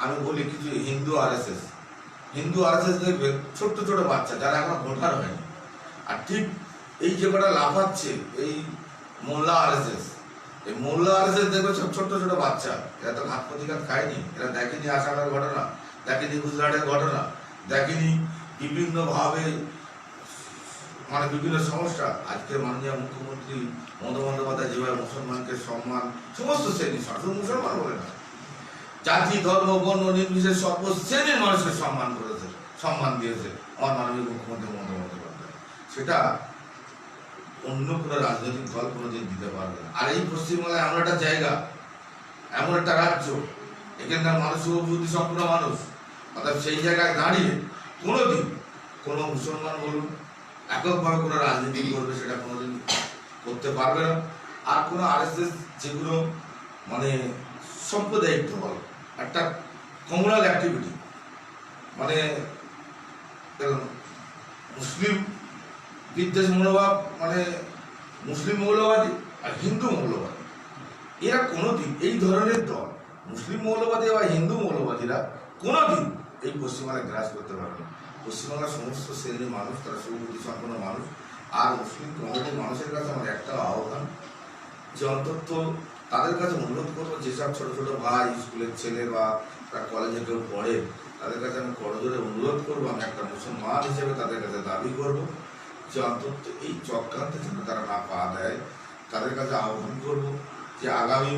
আমি বলি কিছু হিন্দু আরএসএস দেখবেন ছোট্ট ছোট বাচ্চা যারা এখন ভোটার হয়নি, আর ঠিক এই যে কটা লাফাচ্ছে এই মোল্লা আরএসএস, এই মোল্লা আরএসএস দেখবে সব ছোট্ট ছোট বাচ্চা। এরা তো ঘাত প্রতিঘাত খায়নি, এরা দেখেনি আসামের ঘটনা, দেখেনি গুজরাটের ঘটনা, দেখেনি বিভিন্নভাবে মানে বিভিন্ন সমস্যা। আজকে মাননীয় মুখ্যমন্ত্রী মমতা বন্দ্যোপাধ্যায় যেভাবে মুসলমানকে সম্মান, সমস্ত শ্রেণী, শুধু মুসলমান বলে না, জাতি ধর্ম বর্ণ নির্বিশেষে সর্বশ্রেণীর মানুষকে সম্মান দিয়েছে আমার মাননীয় মুখ্যমন্ত্রী মমতা বন্দ্যোপাধ্যায়। সেটা অন্য কোনো রাজনৈতিক দল কোনোদিন দিতে পারবে না। আর এই পশ্চিমবাংলায় এমন একটা জায়গা, এমন একটা রাজ্য, এখানকার মানুষ বুদ্ধি সম্পন্ন মানুষ। অর্থাৎ সেই জায়গায় দাঁড়িয়ে কোনোদিন কোনো মুসলমান বলুন এককভাবে কোনো রাজনীতি করবে সেটা কোনোদিন করতে পারবে না। আর কোনো আরএসএস যেগুলো মানে সাম্প্রদায়িক দল, একটা কমিউনাল অ্যাক্টিভিটি, মানে মুসলিম বিদ্বেষ মনোভাব, মানে মুসলিম মৌলবাদী আর হিন্দু মৌলবাদী, এরা কোনোদিন এই ধরনের দল মুসলিম মৌলবাদী বা হিন্দু মৌলবাদীরা কোনোদিন এই পশ্চিমবাংলায় গ্রাস করতে পারবে না। পশ্চিমবাংলার সমস্ত শ্রেণীর মানুষ তারা সুবুদ্ধি সম্পন্ন মানুষ। আর মুসলিম কমিউনিটির মানুষের কাছে আমার একটা আহ্বান, যে অন্তত তাদের কাছে অনুরোধ করবো, যেসব ছোট ছোট ভাই স্কুলের ছেলে বা তারা কলেজে কেউ পড়ে, তাদের কাছে আমি করজোরে অনুরোধ করবো, আমি একটা মুসলমান হিসেবে তাদের কাছে দাবি করবো যে অন্তত এই চক্রান্তে যেন তারা না পা দেয়। তাদের কাছে আহ্বান করবো যে আগামী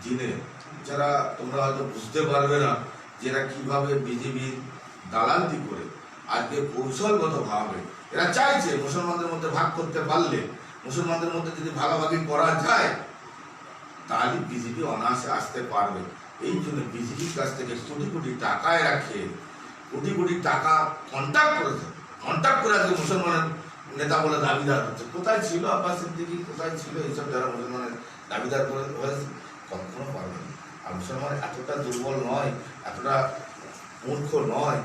দিনে যারা, তোমরা হয়তো বুঝতে পারবে না যে এরা কীভাবে বিজেপির দালালটি করে আজকে কৌশলগতভাবে এরা চাইছে মুসলমানদের মধ্যে ভাগ করতে পারলে, মুসলমানদের মধ্যে যদি ভাগাভাগি করা যায় তাহলে বিজেপি অনায়াসে আসতে পারবে। এই জন্য বিজেপির কাছ থেকে কোটি কোটি টাকায় রাখে, কোটি কোটি টাকা কন্ট্যাক্ট করে আজকে মুসলমানের নেতা বলে দাবিদার হচ্ছে। কোথায় ছিল আব্বাস সিদ্দিকী, কোথায় ছিল এইসব যারা মুসলমানের দাবিদার করে হয়েছে? কখনো পারবে না। আর মুসলমান এতটা দুর্বল নয়, এতটা মূর্খ নয়।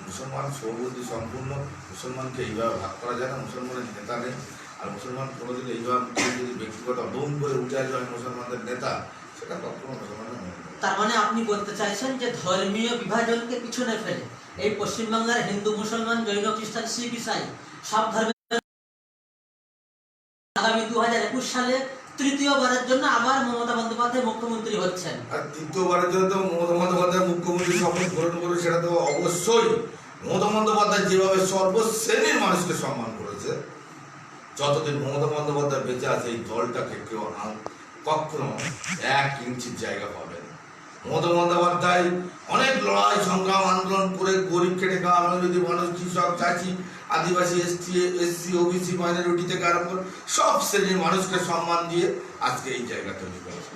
মুসলমান সৌবুদ্ধি সম্পূর্ণ। মুসলমানকে এইভাবে ভাগ করা যায় না। মুসলমানের নেতা নেই। আর মুসলমান কোনোদিন এইভাবে যদি ব্যক্তিগত দুম করে উঠে আসবে মুসলমানদের নেতা, সেটা কখনো মুসলমানের নেই। তার মানে আপনি বলতে চাইছেন যে ধর্মীয় বিভাজনকে পিছনে ফেলে এই পশ্চিমবাংলার হিন্দু মুসলমান জৈন খ্রিস্টান শিখ ইসাই সব ধর্মের আগামী 2021 সালে তৃতীয়বারের জন্য আবার মমতা বন্দ্যোপাধ্যায় মুখ্যমন্ত্রী হচ্ছেন। আর তৃতীয়বারের জন্য তো মমতা বন্দ্যোপাধ্যায় মুখ্যমন্ত্রী শপথ গ্রহণ করবে, সেটা তো অবশ্যই। মমতা বন্দ্যোপাধ্যায় যেভাবে সর্বশ্রেণীর মানুষকে সম্মান করেছে, যতদিন মমতা বন্দ্যোপাধ্যায় বেঁচে আছে এই দলটাকে কেউ কখনো 1 ইঞ্চির জায়গা পাবে না। মমতা বন্দ্যোপাধ্যায় অনেক লড়াই সংগ্রাম আন্দোলন করে গরিব খেটে খাওয়া যদি মানুষ, কৃষক, চাষি, আদিবাসী, এসসি, ওবিসি, মাইনরিটি থেকে আরম্ভ করে সব শ্রেণীর মানুষকে সম্মান দিয়ে আজকে এই জায়গা তৈরি করেছে।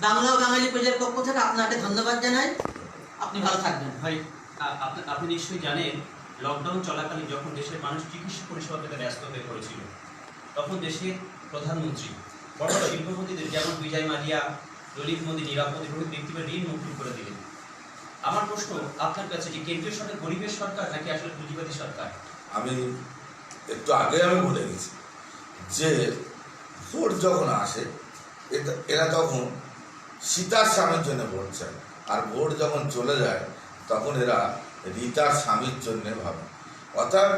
বাংলা ও বাঙালি পেজের পক্ষ থেকে আপনাকে ধন্যবাদ জানাই। আপনি ভালো থাকবেন। ভাই, আপনি নিশ্চয়ই জানেন লকডাউন চলাকালীন যখন দেশের মানুষ চিকিৎসা পরিষেবা পেতে ব্যস্ত হয়ে পড়েছিল, তখন দেশের প্রধানমন্ত্রী বড় শিল্পপতিদের যেমন বিজয় মালিয়া, ললিত মোদী, নীরব মোদী প্রভৃতি ব্যক্তিদের ঋণ মুক্ত করে দিলেন। আমার প্রশ্ন আপনার কাছে, যে কেন্দ্রীয় সরকার গরিবের সরকার নাকি আসলে পুঁজিবাদী সরকার? আমি একটু আগে আমি বলে গেছি যে ভোট যখন আসে এরা তখন সীতার স্বামীর জন্য ভোট চায়, আর ভোট যখন চলে যায় তখন এরা রীতার স্বামীর জন্য ভাবে। অর্থাৎ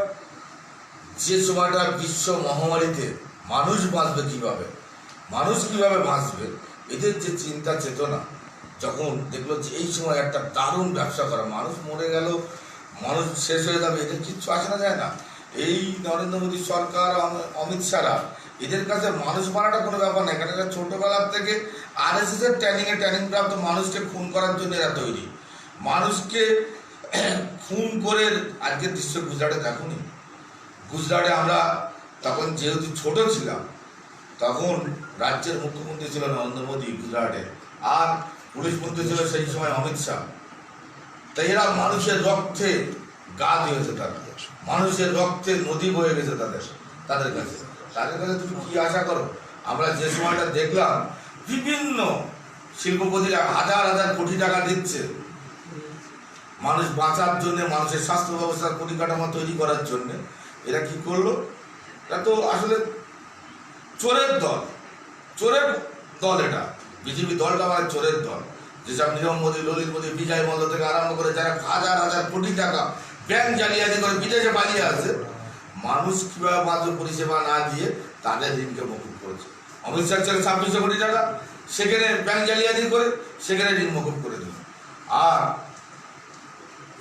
যে সময়টা বিশ্ব মহামারীতে মানুষ বাঁচবে কিভাবে, মানুষ কিভাবে বাঁচবে, এদের যে চিন্তা চেতনা, যখন দেখলো যে এই সময় একটা দারুণ ব্যবসা করা, মানুষ মরে গেল, মানুষ শেষ হয়ে যাবে, এদের কিচ্ছু আসে না যায় না। এই নরেন্দ্র মোদী সরকার, অমিত শাহরা, এদের কাছে মানুষ মারাটা কোনো ব্যাপার না। এখানে ছোটবেলার থেকে RSS এর ট্রেনিং প্রাপ্ত মানুষকে খুন করার জন্য এরা তৈরি। মানুষকে খুন করে, আজকের দৃশ্য গুজরাটে দেখুনি, গুজরাটে আমরা তখন যেহেতু ছোট ছিলাম, তখন রাজ্যের মুখ্যমন্ত্রী ছিল নরেন্দ্র মোদী গুজরাটে, আর পুলিশ মন্ত্রী ছিল সেই সময় অমিত শাহ। তাই এরা মানুষের রক্তে গা দিয়েছে, তারা মানুষের রক্তে নদী বয়ে গেছে তাদের কাছে। তুমি কি আশা করো? আমরা যে সময়টা দেখলাম বিভিন্ন শিল্পপতিরা হাজার হাজার কোটি টাকা দিচ্ছে মানুষ বাঁচার জন্য, মানুষের স্বাস্থ্য ব্যবস্থার পরিকাঠামো তৈরি করার জন্য, এরা কি করলো? এরা তো আসলে চোরের দল। এটা বিজেপি দলটা মানে চোরের দল। যেসব নীরব মোদী, ললিত মোদী, বিজয় মল্ল থেকে আরম্ভ করে যারা হাজার হাজার কোটি টাকা ব্যাংক জালিয়াতি করে বিদেশে পালিয়ে আসে, মানুষ কিভাবে মাত্র পরিষেবা না দিয়ে তাদের ঋণকে মকুব করেছে। অমিত শাহ ছিল 2600 কোটি টাকা, সেখানে ব্যাংক জালিয়াতি করে সেখানে ঋণ মকুব করে দিল। আর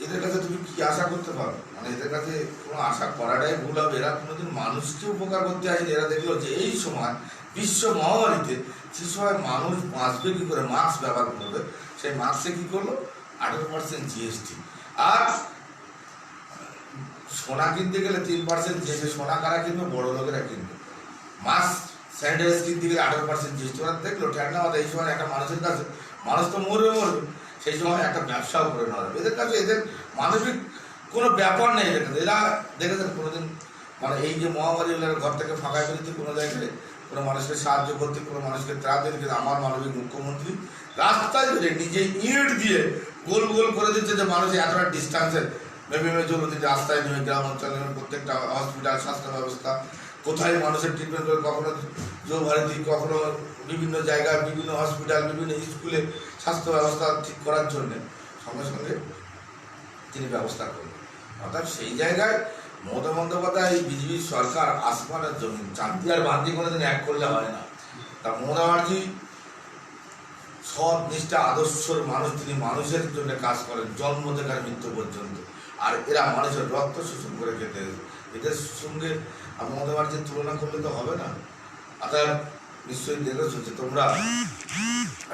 এদের কাছে তুমি কি আশা করতে পারো? মানে এদের কাছে কোনো আশা করাটাই ভুল হবে। এরা কোনোদিন মানুষকে উপকার করতে আসেনি। এরা দেখলো যে এই সময় বিশ্ব মহামারীতে সে সময় মানুষ বাঁচবে কি করে, মাস্ক ব্যবহার করবে, সেই মাস্কে কি করলো 18% GST। আর সোনা কিনতে গেলে 3% GST। সোনা কারা কিনবে? বড় লোকেরা কিনবে। মাস্ক, স্যানিটাইজ কিনতে গেলে 18% GST। ওরা দেখলো ঠেকনা মাথা এই সময় একটা মানুষের কাছে, মানুষ তো মরবে, সেই সময় একটা ব্যবসাও করে নেওয়া যাবে। এদের কাছে এদের মানবিক কোনো ব্যাপার নেই। এদের কাছে এরা দেখেছেন কোনোদিন, মানে এই যে মহামারী হলে ঘর থেকে ফাঁকা করে দিতে, কোনো জায়গায় কোনো মানুষকে সাহায্য করতে, কোনো মানুষকে ত্রাণ দিতে, কিন্তু আমার মানবিক মুখ্যমন্ত্রী রাস্তায় ধরে নিজে ইট দিয়ে গোল গোল করে দিচ্ছে যে মানুষ এতটা ডিস্টান্সে চলুন, রাস্তায় নেমে গ্রাম অঞ্চলে প্রত্যেকটা হসপিটাল, স্বাস্থ্য ব্যবস্থা কোথায় মানুষের ট্রিটমেন্ট করে, কখনো যৌভারতী, কখনো বিভিন্ন জায়গায়, বিভিন্ন হসপিটাল, বিভিন্ন স্কুলে স্বাস্থ্য ব্যবস্থা ঠিক করার জন্যে সঙ্গে সঙ্গে তিনি ব্যবস্থা করবেন। অর্থাৎ সেই জায়গায় মমতা বন্দ্যোপাধ্যায়, এই বিজেপির সরকার আসমানের জমিন, চাঁদি আর বান্দি কোনোদিন এক করলে হয় না। তা মমতা ব্যানার্জি সৎ নিষ্ঠা আদর্শের মানুষ, তিনি মানুষের জন্য কাজ করেন জন্ম থেকে মৃত্যু পর্যন্ত। আর এরা মানুষের রক্ত শোষণ করে খেতে, এদের সঙ্গে মমতা ব্যানার্জির তুলনা করলে তো হবে না। অর্থাৎ নিশ্চয়ই দেখেছো যে তোমরা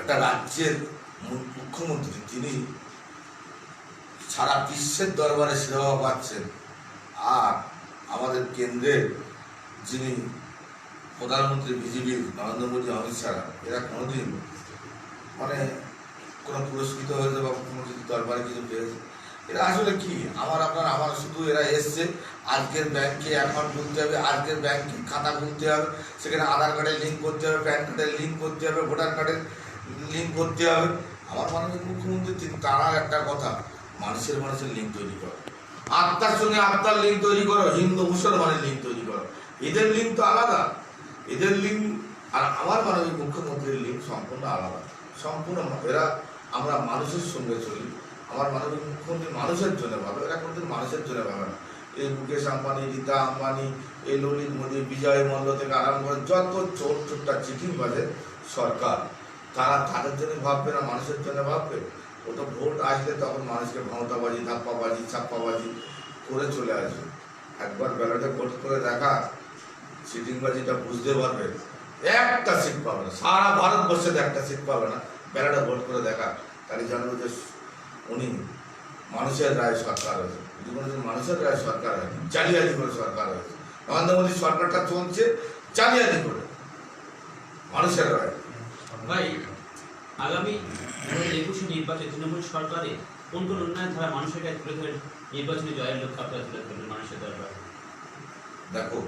একটা রাজ্যের মুখ্যমন্ত্রী, তিনি সারা বিশ্বের দরবারে সেবা পাচ্ছেন, আর আমাদের কেন্দ্রের যিনি প্রধানমন্ত্রী বিজেপির নরেন্দ্র মোদী, অমিত শাহ, এরা কোনোদিন মানে কোনো পুরস্কৃত হয়েছে বা কোনো কিছু দরবারে কিছু পেয়েছে? এরা আসলে কি আমার শুধু এরা এসছে আজকের ব্যাংকে অ্যাকাউন্ট খুলতে হবে, আজকের ব্যাংকে খাতা খুলতে হবে, সেখানে আধার কার্ডের লিঙ্ক করতে হবে, প্যান কার্ডের লিঙ্ক করতে হবে, ভোটার কার্ডের লিঙ্ক করতে হবে। আমার মাননীয় মুখ্যমন্ত্রী তিনি তাঁর একটা কথা, মানুষের লিঙ্ক তৈরি করো, আত্মার সঙ্গে আত্মার লিঙ্ক তৈরি করো, হিন্দু মুসলমানের লিঙ্ক তৈরি করো। এদের লিঙ্ক তো আলাদা, এদের লিঙ্ক আর আমার মাননীয় মুখ্যমন্ত্রীর লিঙ্ক সম্পূর্ণ আলাদা, সম্পূর্ণ। এরা আমরা মানুষের সঙ্গে চলি, আমার মাননীয় মুখ্যমন্ত্রী মানুষের জন্য ভাবে, এরা কোনোদিন মানুষের জন্য ভাবে না। এই মুকেশ আম্বানি, রীতা আম্বানি, এই ললিত মোদী, বিজয় মল্ল থেকে আরম্ভ করে যত চোরটা চিটিংবাজের সরকার, তারা তাদের জন্য ভাববে না, মানুষের জন্য ভাববে? ও তো ভোট আসলে তখন মানুষকে ক্ষমতাবাজি, ধাপ্পাবাজি, ছাপ্পাবাজি করে চলে আসবে। একবার ব্যালটে ভোট করে দেখা, চিটিংবাজিটা বুঝতে পারবে। একটা সিট পাবে না, সারা ভারতবর্ষে একটা সিট পাবে না। ব্যালটে ভোট করে দেখা, তাহলে জানবো যে উনি মানুষের রায় সরকার হয়েছে। যদি কোনোদিন মানুষের রায় সরকার হয়, জালিয়াতি করে সরকার হয়েছে। নরেন্দ্র মোদী সরকারটা চলছে জালিয়াতি করে মানুষের রায়। ভাই, আগামী 2021 নির্বাচনে তৃণমূল সরকারে কোন কোন উন্নয়ন ধারা মানুষের কাছে তুলে ধরে নির্বাচনী জয়ের লক্ষ্য আপনারা তুলে ধরবেন মানুষের দরবারে? দেখো,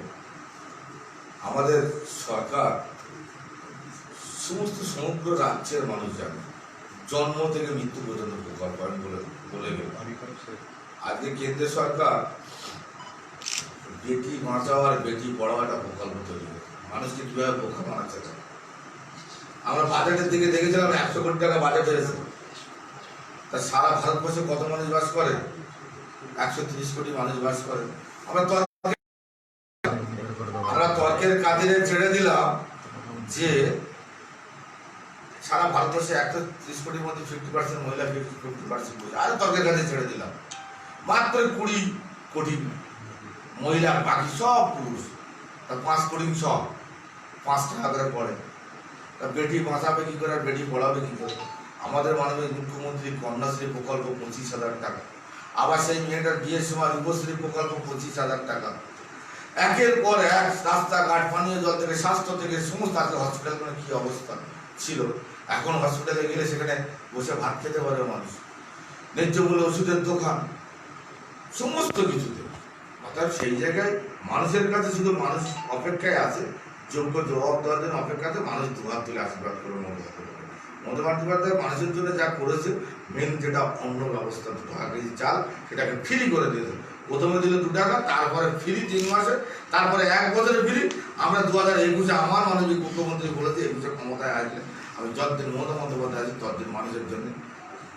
আমাদের সরকার সমগ্র রাজ্যের মানুষ জানে, জন্ম থেকে মৃত্যু পর্যন্ত প্রকল্প আমি বলে গেলাম। আজকে কেন্দ্রের সরকার বেটি বাঁচাও আর বেটি পড়াও একটা প্রকল্প তৈরি হয়েছে। মানুষকে কীভাবে বোকা বানাচ্ছে না। আমরা বাজেটের দিকে দেখেছিলাম 100 কোটি টাকা বাজেট হয়েছে। তা সারা ভারতবর্ষে কত মানুষ বাস করে? 130 কোটি মানুষ বাস করে। আমরা তর্কের কাদিরে ছেড়ে দিলাম যে সারা ভারতবর্ষে 130 কোটির মধ্যে 50% মহিলা, 50% পুরুষ। আর তর্কের কাদিরে ছেড়ে দিলাম মাত্র 20 কোটি মহিলা, বাকি সব পুরুষ। তা 5 কোটি সব 5 টাকা করে পড়ে। তা বেটি বাঁচাবে কি করে আর বেটি পড়াবে কি করে? আমাদের মাননীয় মুখ্যমন্ত্রী কন্যাশ্রী প্রকল্প 25,000 টাকা, আবার সেই মেয়েটার বিয়ের সময় রূপশ্রী প্রকল্প 25,000 টাকা। একের পর এক রাস্তাঘাট, পানীয় জল থেকে স্বাস্থ্য থেকে সমস্ত হসপিটালগুলো কি অবস্থা ছিল। এখন হসপিটালে গেলে সেখানে বসে ভাত খেতে পারে মানুষ, ন্যায্য মূল্যে ওষুধের দোকান, সমস্ত কিছুতে। অর্থাৎ সেই জায়গায় মানুষের কাছে শুধু মানুষ অপেক্ষায় আছে, যোগ্য জবাব দেওয়ার জন্য অপেক্ষাতে। মানুষ দুহাত তুলে আশীর্বাদ করে মমতা বন্দ্যোপাধ্যায় মানুষের জন্য যা করেছে, মেন যেটা অন্ন ব্যবস্থা, 2 টাকা কেজি চাল সেটাকে ফ্রি করে দিয়েছে। প্রথমে দিল 2 টাকা, তারপরে ফ্রি 3 মাসে, তারপরে 1 বছরে ফ্রি। আমরা 2021-এ আমার মাননীয় মুখ্যমন্ত্রী বলেছে 21-এ ক্ষমতায় আসলে আমি যতদিন মমতা বন্দ্যোপাধ্যায় আছি ততদিন মানুষের জন্য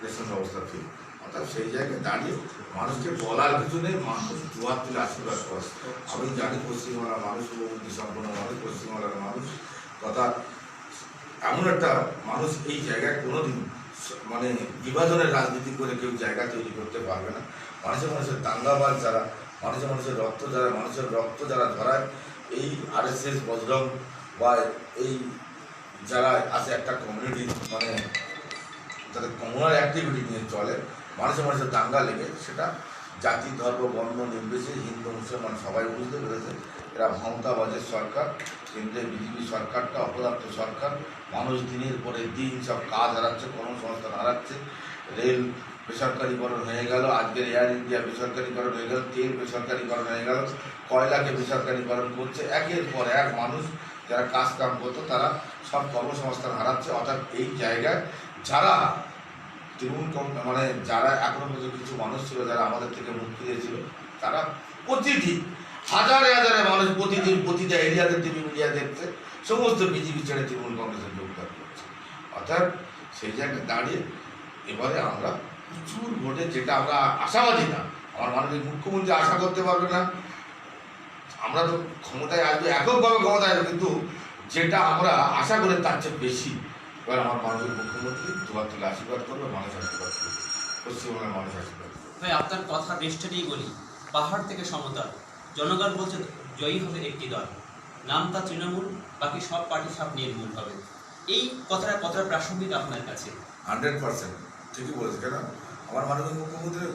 রেশন ব্যবস্থা ফ্রি। অর্থাৎ সেই জায়গায় দাঁড়িয়ে মানুষকে বলার কিছু নেই, মানুষ দুহাত তুলে আশীর্বাদ করে। আমি জানি পশ্চিমবাংলার মানুষ উপবৃত্তি সম্পন্ন মানুষ, পশ্চিমবাংলার মানুষ তথা এমন একটা মানুষ এই জায়গায় কোনোদিন মানে বিভাজনের রাজনীতি করে কেউ জায়গা তৈরি করতে পারবে না। মানুষের দাঙ্গাবাজ যারা, মানুষের রক্ত যারা ধরায়, এই RSS বজরং বা এই যারা আছে একটা কমিউনিটি মানে তাদের কমিউনাল অ্যাক্টিভিটি নিয়ে চলে, মানুষের দাঙ্গা লেগে, সেটা জাতি ধর্ম বর্ণ নির্বিশেষে হিন্দু মুসলমান সবাই বুঝতে পেরেছে এরা মমতাবাজের সরকার, কেন্দ্রে বিজেপি সরকারটা অপদার্থ সরকার। মানুষ দিনের পরে দিন সব কাজ হারাচ্ছে, কর্মসংস্থান হারাচ্ছে। রেল বেসরকারিকরণ হয়ে গেল, আজকের এয়ার ইন্ডিয়া বেসরকারিকরণ হয়ে গেল, তেল বেসরকারিকরণ হয়ে গেল, কয়লাকে বেসরকারিকরণ করছে। একের পর এক মানুষ যারা কাজ কাম করতো তারা সব কর্মসংস্থান হারাচ্ছে। অর্থাৎ এই জায়গায় যারা তৃণমূল মানে যারা এখনো পর্যন্ত কিছু মানুষ ছিল যারা আমাদের থেকে মুক্তি দিয়েছিল, তারা প্রতিটি হাজারে হাজারে মানুষ প্রতিদিন প্রতিটা এরিয়াতে টিভি মিডিয়া দেখছে, সমস্ত বিজেপি ছেড়ে তৃণমূল কংগ্রেসের যোগদান করছে। অর্থাৎ সেই জায়গায় দাঁড়িয়ে এবারে আমরা প্রচুর ভোটে, যেটা আমরা আশাবাদী না, আমার মাননীয় মুখ্যমন্ত্রী আশা করতে পারবে না আমরা তো ক্ষমতায় আসবে, এককভাবে ক্ষমতায় আসবে, কিন্তু যেটা আমরা আশা করি তার চেয়ে বেশি এবার আমার মাননীয় মুখ্যমন্ত্রী দুহাত তুলে আশীর্বাদ করবে, মানুষ আশীর্বাদ করবে, পশ্চিমবঙ্গের মানুষ আশীর্বাদ করবে। ভাই আপনার কথা দৃষ্টিতেই বলি, পাহাড় থেকে সমতল, জনগণ বলছে জয়ী হবে একটি দল, নাম তার তৃণমূল, বাকি সব পার্টি সব নির্মূল হবে। এই কথাটা কতটা প্রাসঙ্গিক আপনার কাছে? 100% ঠিকই বলেছে। কেন আমার মাননীয় মুখ্যমন্ত্রী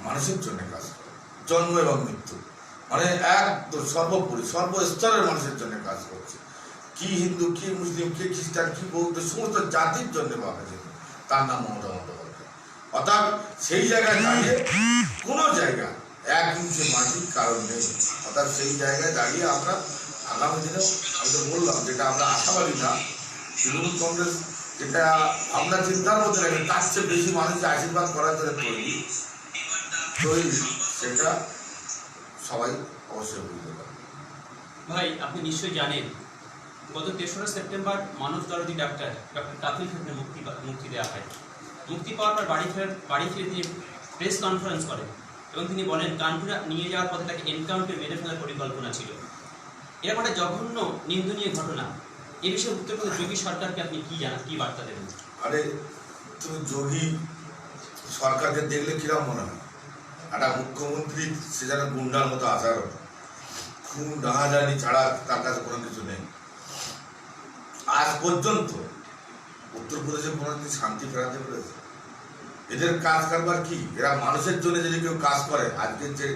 মানুষের জন্য কাজ করে, জন্ম এবং মৃত্যু মানে একদম সর্বোপরি সর্বস্তরের মানুষের জন্য কাজ করছে। কি হিন্দু, কি মুসলিম, কি খ্রিস্টান, কি বৌদ্ধ, সমস্ত জাতির জন্য বাংলাদেশ, তার নাম মমতা বন্দ্যোপাধ্যায়। অর্থাৎ সেই জায়গায় দাঁড়িয়ে কোনো জায়গা 1 ইঞ্চি মাটির কারণ নেই। অর্থাৎ সেই জায়গায় দাঁড়িয়ে আমরা আগামী দিনেও, আমি তো বললাম যেটা আমরা আশাবাদী না, তৃণমূল কংগ্রেস যেটা আমরা চিন্তার মধ্যে রাখি তার চেয়ে বেশি মানুষকে আশীর্বাদ করার জন্য তৈরি, সেটা সবাই অবশ্যই বুঝতে পারে। ভাই আপনি নিশ্চয়ই জানেন গত 3রা সেপ্টেম্বর মানব দরদি ডক্টর কাফিল খানকে মুক্তি দেওয়া হয়। মুক্তি পাওয়ার পর বাড়ি ফিরে তিনি প্রেস কনফারেন্স করেন এবং তিনি বলেন কানপুরে নিয়ে যাওয়ার পথে তাকে এনকাউন্টার মেরে ফেলার পরিকল্পনা ছিল। এরকম একটা জঘন্য নিন্দনীয় ঘটনা, এ বিষয়ে উত্তরপ্রদেশ যোগী সরকারকে আপনি কি বার্তা দেবেন? আরে তুমি যোগী সরকারকে দেখলে কিরকম মনে হয়? একটা মুখ্যমন্ত্রী সে যেন গুন্ডার মতো আচরণ, খুন ডাহাজানি ছাড়া তার কাছে কোনো কিছু নেই। আজ পর্যন্ত উত্তরপ্রদেশে কোনোদিন শান্তি ফেরাতে পেরেছে? এদের কাজ কারবার কি? এরা মানুষের জন্য যদি কেউ কাজ করে, আজকের যে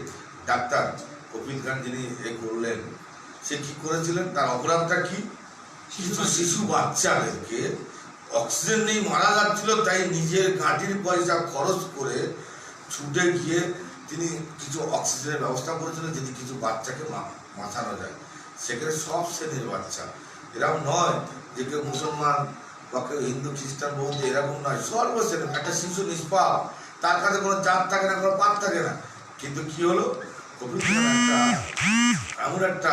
ডাক্তার কপিল খান যিনি এ করলেন, সে কি করেছিলেন, তার অপরাধটা কি? শিশু বাচ্চাদেরকে অক্সিজেন নেই মারা যাচ্ছিল, তাই নিজের ঘাটির পয়সা খরচ করে ছুটে গিয়ে তিনি কিছু অক্সিজেনের ব্যবস্থা করেছিলেন যদি কিছু বাচ্চাকে বাঁচানো যায়। সেখানে সব শ্রেণীর বাচ্চা, এরকম নয় যে কেউ মুসলমান বা কেউ হিন্দু খ্রিস্টান বৌদ্ধ, এরকম নয়, সর্বশ্রেণীর একটা শিশু নিষ্পাপ, তার কাছে কোনো জাত থাকে না, কোনো পাপ থাকে না। কিন্তু কি হলো, কপিল খান একটা এমন একটা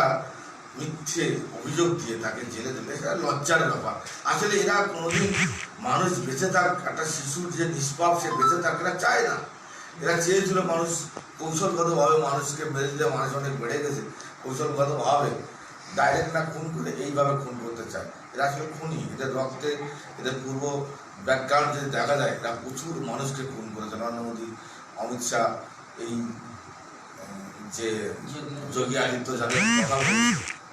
মিথ্যে অভিযোগ দিয়ে তাকে জেলে দেবে, সেটা লজ্জার ব্যাপার। আসলে এরা কোনোদিন মানুষ বেঁচে থাক, একটা শিশুর যে নিষ্পাপ সে বেঁচে থাক, এরা চায় না। এরা চেয়েছিল মানুষ কৌশলগতভাবে মানুষকে মেরে দিলে মানুষ অনেক বেড়ে গেছে, কৌশলগতভাবে ডাইরেক্ট না খুন করে এইভাবে খুন করতে চায়। এরা আসলে খুনি, এদের রক্তে এদের পূর্ব ব্যাকগ্রাউন্ড যদি দেখা যায়, এরা প্রচুর মানুষকে খুন করেছে। নরেন্দ্র মোদী, অমিত শাহ, এই যে যোগী আদিত্য যাদের কথা বলছি,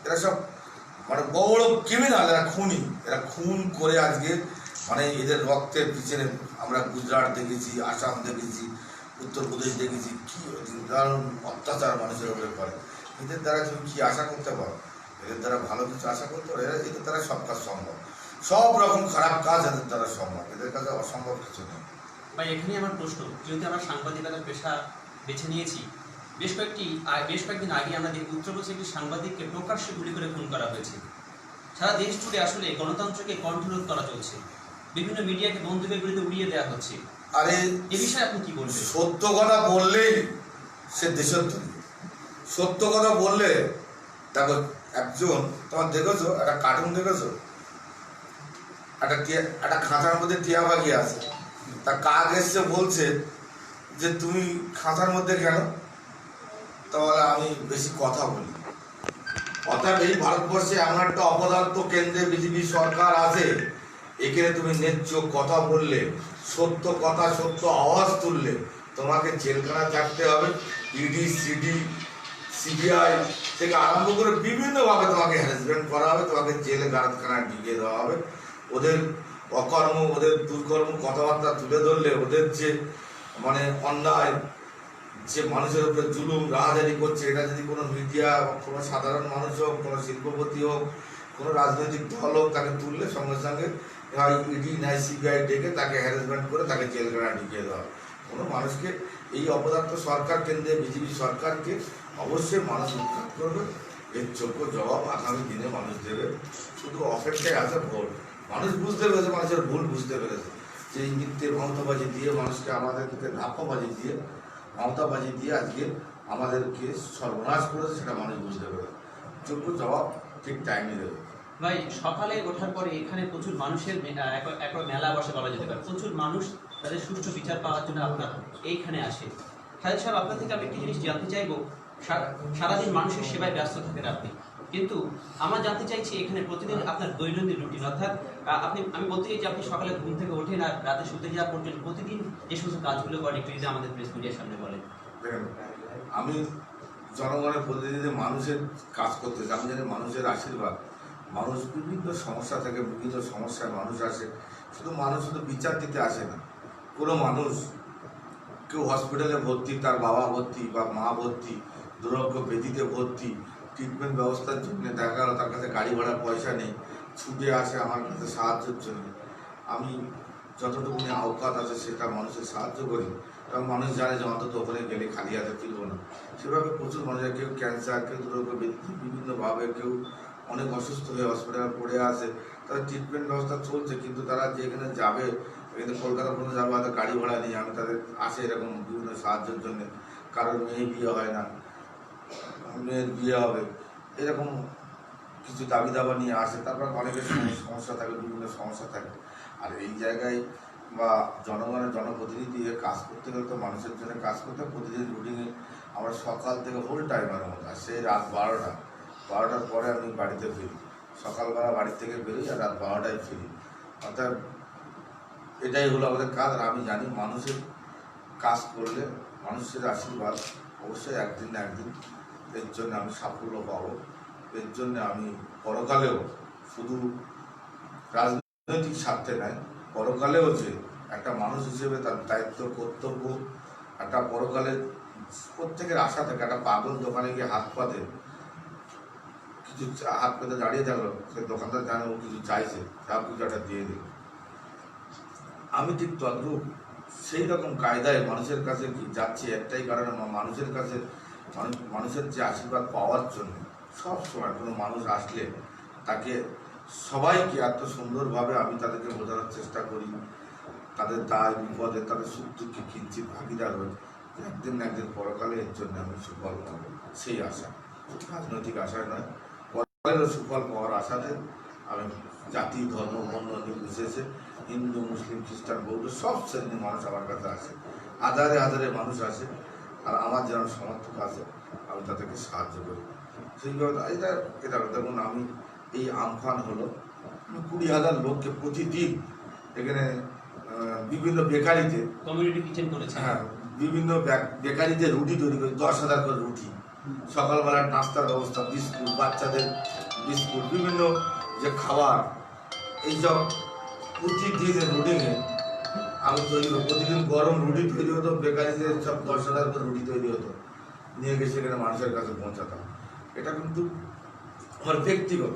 এরা সব মানে বড় বড় ক্রিমিনাল, এরা খুনি। এরা খুন করে আজকে মানে এদের রক্তের পিছনে আমরা গুজরাট দেখেছি, আসাম দেখেছি, উত্তরপ্রদেশ দেখেছি, কি দারুণ অত্যাচার মানুষের উপরে করে। এদের দ্বারা তুমি কি আশা করতে পারো? এদের দ্বারা ভালো কিছু আশা করতে পারো? এদের দ্বারা সব কাজ সম্ভব, সব রকম খারাপ কাজ এদের দ্বারা সম্ভব, এদের কাছে অসম্ভব কিছু নেই। ভাই এখানে আমার প্রশ্ন, যেহেতু আমরা সাংবাদিকতার পেশা বেছে নিয়েছি, বেশ কয়েকদিন আগে আমরা দেখি উত্তরপ্রদেশে একটি সাংবাদিককে প্রকাশ্যে গুলি করে খুন করা হয়েছে। সারা দেশ জুড়ে আসলে গণতন্ত্রকে কণ্ঠরোধ করা চলছে, বিভিন্ন মিডিয়াকে বন্দুকের বিরুদ্ধে উড়িয়ে দেওয়া হচ্ছে। আরে এ বিষয়ে আপনি কি বলবেন? সত্য কথা বললেই সে দেশদ্রোহী। সত্য কথা বললে, দেখো একজন, তোমার দেখেছো একটা কার্টুন দেখেছো, একটা খাঁচার মধ্যে টিয়া পাখি আছে, তা কাক এসছে বলছে যে তুমি খাঁচার মধ্যে কেন? তাহলে আমি বেশি কথা বলি। অর্থাৎ এই ভারতবর্ষে এমন একটা অপদার্থ কেন্দ্রে বিজেপি সরকার আছে, এখানে তুমি ন্যায্য কথা বললে, সত্য কথা, সত্য আওয়াজ তুললে তোমাকে জেলখানা থাকতে হবে। ইডি, সিডি, সিবিআই থেকে আরম্ভ করে বিভিন্নভাবে তোমাকে হ্যারাসমেন্ট করা হবে, তোমাকে জেলে গারদখানায় ঢুকিয়ে দেওয়া হবে। ওদের অকর্ম, ওদের দুর্কর্ম কথাবার্তা তুলে ধরলে, ওদের যে মানে অন্যায়, যে মানুষের উপরে জুলুম রাহাজারি করছে, এটা যদি কোনো মিডিয়া, কোনো সাধারণ মানুষ হোক, কোনো শিল্পপতি হোক, কোনো রাজনৈতিক দল হোক, তাকে তুললে সঙ্গে সঙ্গে হয় ইডি নাই সিবিআই ডেকে তাকে হ্যারাসমেন্ট করে তাকে জেলখানায় ঢুকিয়ে দেওয়া। কোনো মানুষকে, এই অপদার্থ সরকার কেন্দ্রে বিজেপি সরকারকে অবশ্যই মানুষ উৎখাত করবে। এর যোগ্য জবাব আগামী দিনে মানুষ দেবে। শুধু অপেক্ষায় আছে ভোট। মানুষ বুঝতে পেরেছে, মানুষের ভুল বুঝতে পেরেছে, যে এই মিথ্যে মমতাবাজি দিয়ে মানুষকে, আমাদেরকে ধাপ্পাবাজি দিয়ে, মমতাবাজি দিয়ে আজকে আমাদেরকে সর্বনাশ করেছে, সেটা মানুষ বুঝতে পেরেছে। যোগ্য জবাব ঠিক টাইমে দেবে। ভাই সকালে ওঠার পরে এখানে প্রচুর মানুষের একটা মেলা বসে বলা যেতে পারে। প্রচুর মানুষ তাদের সুষ্ঠু বিচার পাওয়ার জন্য আপনার এইখানে আসে। খালেদ সাহেব, আপনার থেকে আমি একটি জিনিস জানতে চাইবো, সারাদিন মানুষের সেবায় ব্যস্ত থাকেন আপনি, কিন্তু আমরা জানতে চাইছি এখানে প্রতিদিন আপনার দৈনন্দিন রুটিন, অর্থাৎ আমি বলতে চাই যে আপনি সকালে ঘুম থেকে ওঠেন আর রাতে শুতে যাওয়া পর্যন্ত প্রতিদিন যে সমস্ত কাজগুলো করেন, একটু যদি আমাদের প্রেস মিডিয়ার সামনে বলেন। দেখেন, আমি জনগণের প্রতিনিধি, মানুষের কাজ করতে চাই। আমি জানি মানুষের আশীর্বাদ, মানুষ বিভিন্ন সমস্যা থেকে, বিভিন্ন সমস্যায় মানুষ আসে। মানুষ শুধু বিচার দিতে আসে না। কোনো মানুষ, কেউ হসপিটালে ভর্তি, তার বাবা ভর্তি বা মা ভর্তি, দুরারোগ্য ব্যাধিতে ভর্তি, ট্রিটমেন্ট ব্যবস্থার জন্য দেখা গেল তার কাছে গাড়ি ভাড়ার পয়সা নেই, ছুটে আসে আমার কাছে সাহায্যের জন্য। আমি যতটুকুনি আওকাত আছে সেটা মানুষের সাহায্য করি, এবং মানুষ জানে যে অন্তত ওখানে গেলে খালি হাতে ফিরব না। সেভাবে প্রচুর মানুষের, কেউ ক্যান্সার, কেউ দুরারোগ্য ব্যাধি, বিভিন্নভাবে কেউ অনেক অসুস্থ হয়ে হসপিটালে পড়ে আছে, তাদের ট্রিটমেন্ট ব্যবস্থা চলছে। কিন্তু তারা যেখানে যাবে, এখানে কলকাতা পর্যন্ত যাবে, হয়তো গাড়ি ভাড়া নেই, আমি তাদের আসে এরকম বিভিন্ন সাহায্যের জন্য। কারোর মেয়ে বিয়ে হয় না, মেয়ের বিয়ে হবে, এরকম কিছু দাবি দাবা নিয়ে আসে। তারপর অনেকের সমস্যা থাকে, বিভিন্ন সমস্যা থাকে। আর এই জায়গায় বা জনগণের জনপ্রতিনিধি হয়ে কাজ করতে গেলে তো মানুষের জন্য কাজ করতে, প্রতিদিন রুটিনে আমরা সকাল থেকে হোল টাইমের মতো, আর সেই রাত 12টার পরে আমি বাড়িতে ফিরি। সকালবেলা বাড়ি থেকে বেরোই আর রাত 12টায় ফিরি। অর্থাৎ এটাই হলো আমাদের কাজ। আর আমি জানি মানুষের কাজ করলে মানুষের আশীর্বাদ অবশ্যই একদিন না একদিন এর জন্য আমি সাফল্য পাবো। এর জন্য আমি পরকালেও, শুধু রাজনৈতিক স্বার্থে নয়, পরকালেও যে একটা মানুষ হিসেবে তার দায়িত্ব, কর্তব্য, একটা পরকালে প্রত্যেকের আশা থাকে। একটা পাগল দোকানে গিয়ে হাত পাতে, কিছু হাত পেতে দাঁড়িয়ে থাকলো, সে দোকানদার জানে ও কিছু চাইছে, সব কিছু একটা দিয়ে দিল। আমি ঠিক তদ্রূপ সেই রকম কায়দায় মানুষের কাছে যাচ্ছি, একটাই কারণে, মানুষের কাছে, মানুষের যে আশীর্বাদ পাওয়ার জন্য। সব সময় কোনো মানুষ আসলে তাকে, সবাইকে এত সুন্দরভাবে আমি তাদেরকে বোঝানোর চেষ্টা করি, তাদের দায় বিপদে, তাদের সুখ দুঃখে কিঞ্চিত ভাগিদার হই, একদিন না একদিন পরকালে এর জন্য আমি সুফল পাবো, সেই আশা। রাজনৈতিক আশায় নয়, পরকালেরও সুফল পাওয়ার আশাতে আমি জাতি ধর্ম বর্ণ নির্বিশেষে হিন্দু মুসলিম খ্রিস্টান বৌদ্ধ সব শ্রেণীর মানুষ আমার কাছে আসে, হাজারে হাজারে মানুষ আসে, আর আমার যেমন সমর্থক আছে আমি তাদেরকে সাহায্য করি। সেইভাবে এটা দেখুন, আমি এই আমফান হলো 20,000 লোককে প্রতিদিন এখানে বিভিন্ন বেকারিতে কমিউনিটি কিচেন করেছে। হ্যাঁ, বিভিন্ন বেকারিতে রুটি তৈরি করি, 10,000 করে রুটি, সকালবেলার নাস্তার ব্যবস্থা, বিস্কুট, বাচ্চাদের বিস্কুট, বিভিন্ন যে খাবার, এইসব প্রতিদিনের রুটিনে আমি তৈরি করি। প্রতিদিন গরম রুটি তৈরি হতো, বেকারিতে সব 10,000 করে রুটি তৈরি হতো, নিয়ে গিয়ে সেখানে মানুষের কাছে পৌঁছাতাম। এটা কিন্তু আমার ব্যক্তিগত,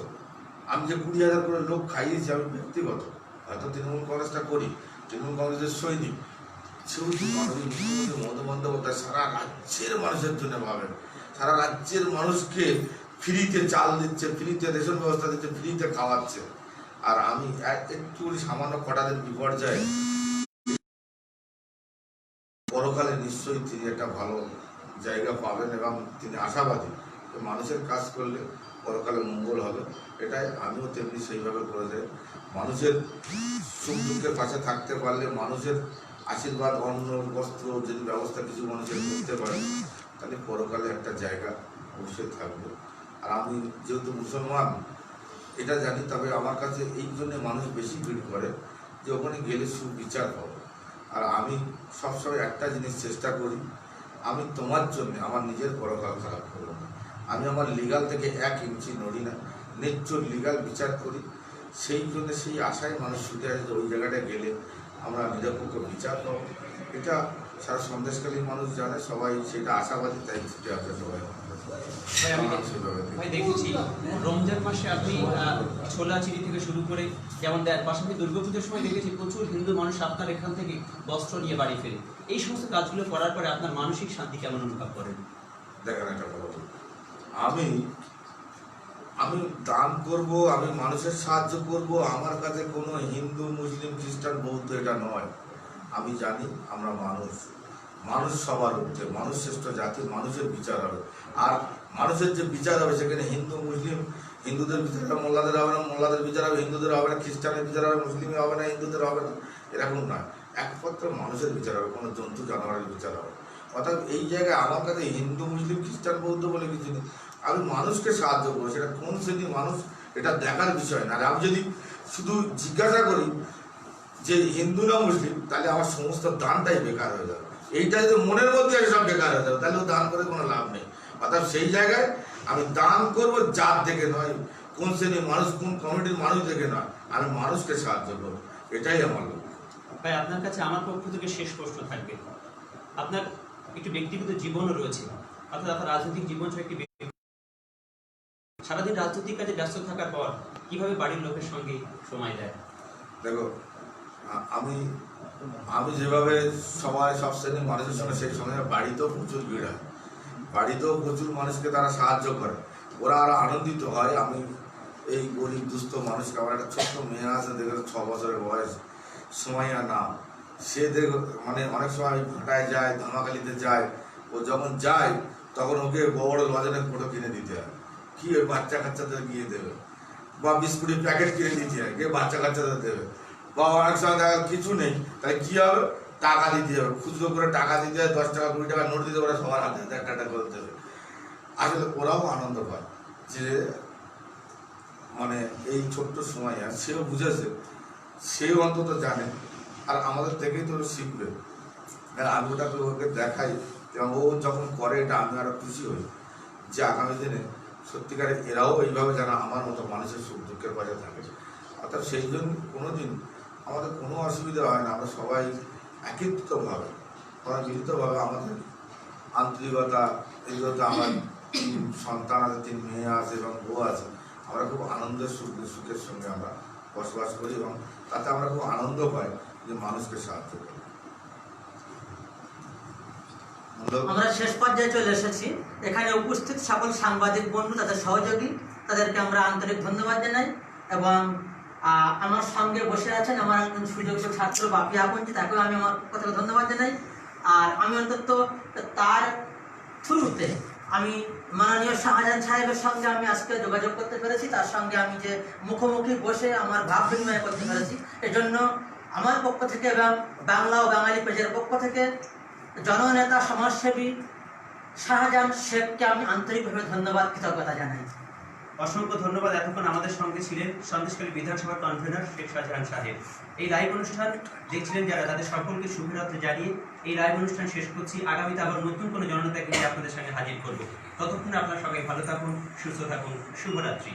আমি যে 20,000 করে লোক খাইয়েছি আমি ব্যক্তিগত, হয়তো তৃণমূল কংগ্রেসটা করি, তৃণমূল কংগ্রেসের সৈনিক, সেহেতু মাননীয় মুখ্যমন্ত্রী মমতা বন্দ্যোপাধ্যায় সারা রাজ্যের মানুষের জন্য ভাবেন, সারা রাজ্যের মানুষকে ফ্রিতে চাল দিচ্ছে, ফ্রিতে রেশন ব্যবস্থা দিচ্ছে, ফ্রিতে খাওয়াচ্ছে। আর আমি একটু সামান্য কটা দিন বিপর্যয়ে, পরকালে নিশ্চয়ই তিনি একটা ভালো জায়গা পাবেন এবং তিনি আশাবাদী যে মানুষের কাজ করলে পরকালে মঙ্গল হবে। এটাই আমিও তেমনি সেইভাবে করে যাই। মানুষের সুখ দুঃখের পাশে থাকতে পারলে, মানুষের আশীর্বাদ, অন্ন বস্ত্র যদি ব্যবস্থা কিছু মানুষের করতে পারে, তাহলে পরকালে একটা জায়গা অবশ্যই থাকবে। আর আমি যেহেতু মুসলমান এটা জানি, তবে আমার কাছে এই জন্য মানুষ বেশি ভিড় করে যে ওখানে গেলে সুবিচার হবে। আর আমি সবসময় একটা জিনিস চেষ্টা করি, আমি তোমার জন্য আমার নিজের পরকাল খারাপ করবো না। আমি আমার লিগাল থেকে 1 ইঞ্চি নড়ি না, ন্যায্য লিগাল বিচার করি। সেই জন্য সেই আশায় মানুষ ছুটে আসে যে ওই জায়গাটা গেলে আমরা নিরপেক্ষ বিচার পাবো। এটা সারা সন্দেশকালীন মানুষ জানে, সবাই সেটা আশাবাদী, তাই ছুটে আসে সবাই। ভাই দেখেছি রমজান মাসে আপনি ছোলা চিড়ি থেকে শুরু করে যেমন দেন, পাশাপাশি দুর্গাপুজোর সময় দেখেছি প্রচুর হিন্দু মানুষ আপনার এখান থেকে বস্ত্র নিয়ে বাড়ি ফেরে। এই সমস্ত কাজগুলো করার পরে আপনার মানসিক শান্তি কেমন অনুভব করেন? দেখেন একটা কথা, আমি দান করব, আমি মানুষের সাহায্য করব, আমার কাছে কোনো হিন্দু মুসলিম খ্রিস্টান বৌদ্ধ এটা নয়। আমি জানি আমরা মানুষ সবার ঊর্ধ্বে, মানুষ শ্রেষ্ঠ জাতি, মানুষের বিচার হবে। আর মানুষের যে বিচার হবে সেখানে হিন্দু মুসলিম, হিন্দুদের বিচার হবে মোল্লাদের হবে না, মোল্লাদের বিচার হবে হিন্দুদের হবে না, খ্রিস্টানের বিচার হবে মুসলিমের হবে না, হিন্দুদের হবে না, এরকম নয়। একমাত্র মানুষের বিচার হবে, কোনো জন্তু জানোয়ারের বিচার হবে। অর্থাৎ এই জায়গায় আমার কাছে হিন্দু মুসলিম খ্রিস্টান বৌদ্ধ বলে কিছু নেই। আমি মানুষকে সাহায্য করবো, সেটা কোন শ্রেণীর মানুষ এটা দেখার বিষয় না। আর আমি যদি শুধু জিজ্ঞাসা করি যে হিন্দু না মুসলিম, তাহলে আমার সমস্ত দানটাই বেকার হয়ে যাবে। এইটা যদি মনের মধ্যে সব বেকার হয়ে যাবে, তাহলে দান করে কোনো লাভ নেই। অর্থাৎ সেই জায়গায় আমি দান করবো জাত দেখে নয়, কোন শ্রেণীর মানুষ, কোন কমিটির মানুষ দেখে নয়, আমি মানুষকে সাহায্য করবো, এটাই আমার লক্ষ্য। ভাই আপনার কাছে আমার পক্ষ থেকে শেষ প্রশ্ন থাকবে, আপনার একটু ব্যক্তিগত জীবনও রয়েছে, অর্থাৎ আপনার রাজনৈতিক জীবন একটি সারাদিন রাজনৈতিক কাজে ব্যস্ত থাকার পর কিভাবে বাড়ির লোকের সঙ্গে সময় দেয়? দেখো, আমি যেভাবে সময় সব শ্রেণীর মানুষের সঙ্গে, সেই সময় বাড়িতেও প্রচুর ভিড় হয়, বাড়িতেও প্রচুর মানুষকে তারা সাহায্য করে, ওরা আরো আনন্দিত হয়। আমি এই গরিব দুস্থ মানুষকে, আমার একটা ছোট্ট মেয়ে আছে, দেখো 6 বছরের বয়স, সময়া নাম, সে মানে অনেক সময় ভাটায় যায়, ধামাকালিতে যায়, ও যখন যায় তখন ওকে বড় লজেনের ফটো কিনে দিতে হয়, কি ওই বাচ্চা কাচ্চাদের গিয়ে দেবে, বা বিস্কুটের প্যাকেট কিনে দিতে হয়, গিয়ে বাচ্চা কাচ্চাদের দেবে। বা অনেক সময় দেখা কিছু নেই, তাহলে কী হবে, টাকা দিতে হবে, খুচরো করে টাকা দিতে হয়, 10 টাকা 20 টাকা নোট দিতে পারে, সবার হাতে একটা করে দেবে। আসলে ওরাও আনন্দ পায় যে মানে এই ছোট্ট সময়, আর সেও বুঝেছে, সেও অন্তত জানে, আর আমাদের থেকেই তো শিখবে। আমি ওটা ওকে দেখাই এবং ও যখন করে এটা আমি আরো খুশি হই যে আগামী দিনে সত্যিকারে এরাও এইভাবে যেন আমার মতো মানুষের সুখ দুঃখের পাশে থাকে। অর্থাৎ সেই জন্য কোনোদিন আমাদের কোনো অসুবিধা হয় না, আমরা সবাই একত্রিতভাবে, আমরা মিলিতভাবে, আমাদের আন্তরিকতা, এইগুলোতে আমার 3 সন্তান আছে, 3 মেয়ে আছে এবং বউ আছে, আমরা খুব আনন্দের সুখের সঙ্গে আমরা বসবাস করি এবং তাতে আমরা খুব আনন্দ পাই যে মানুষকে সাহায্য করি। আমরা শেষ পর্যায়ে চলে এসেছি। এখানে উপস্থিত সকল সাংবাদিক বন্ধু, তাদের সহযোগী, তাদেরকে আমরা আন্তরিক ধন্যবাদ জানাই। এবং আমার সঙ্গে বসে আছেন আমার একজন সুযোগ্য ছাত্র বাপি আকন্তি, তাকেও আমি আমার পক্ষ থেকে ধন্যবাদ জানাই। আর আমি অন্তত তার থ্রুতে আমি মাননীয় শাহজাহান সাহেবের সঙ্গে আমি আজকে যোগাযোগ করতে পেরেছি, তার সঙ্গে আমি যে মুখোমুখি বসে আমার ভাব বিনিময় করতে পেরেছি, এজন্য আমার পক্ষ থেকে এবং বাংলা ও বাঙালি পেজের পক্ষ থেকে জননেতা সমাজসেবী শাহজাহান শেখকে আমি আন্তরিকভাবে ধন্যবাদ, কৃতজ্ঞতা জানাই। অসংখ্য ধন্যবাদ। এতক্ষণ আমাদের সঙ্গে ছিলেন সন্দেশখালী বিধানসভার কনভেনর শেখ শাহজাহান সাহেব। এই লাইভ অনুষ্ঠান দেখছিলেন যারা, তাদের সকলকে শুভরাত্রি জানিয়ে এই লাইভ অনুষ্ঠান শেষ করছি। আগামীতে আবার নতুন কোনো জননেতাকে নিয়ে আপনাদের সঙ্গে হাজির করব। ততক্ষণ আপনারা সবাই ভালো থাকুন, সুস্থ থাকুন। শুভরাত্রি।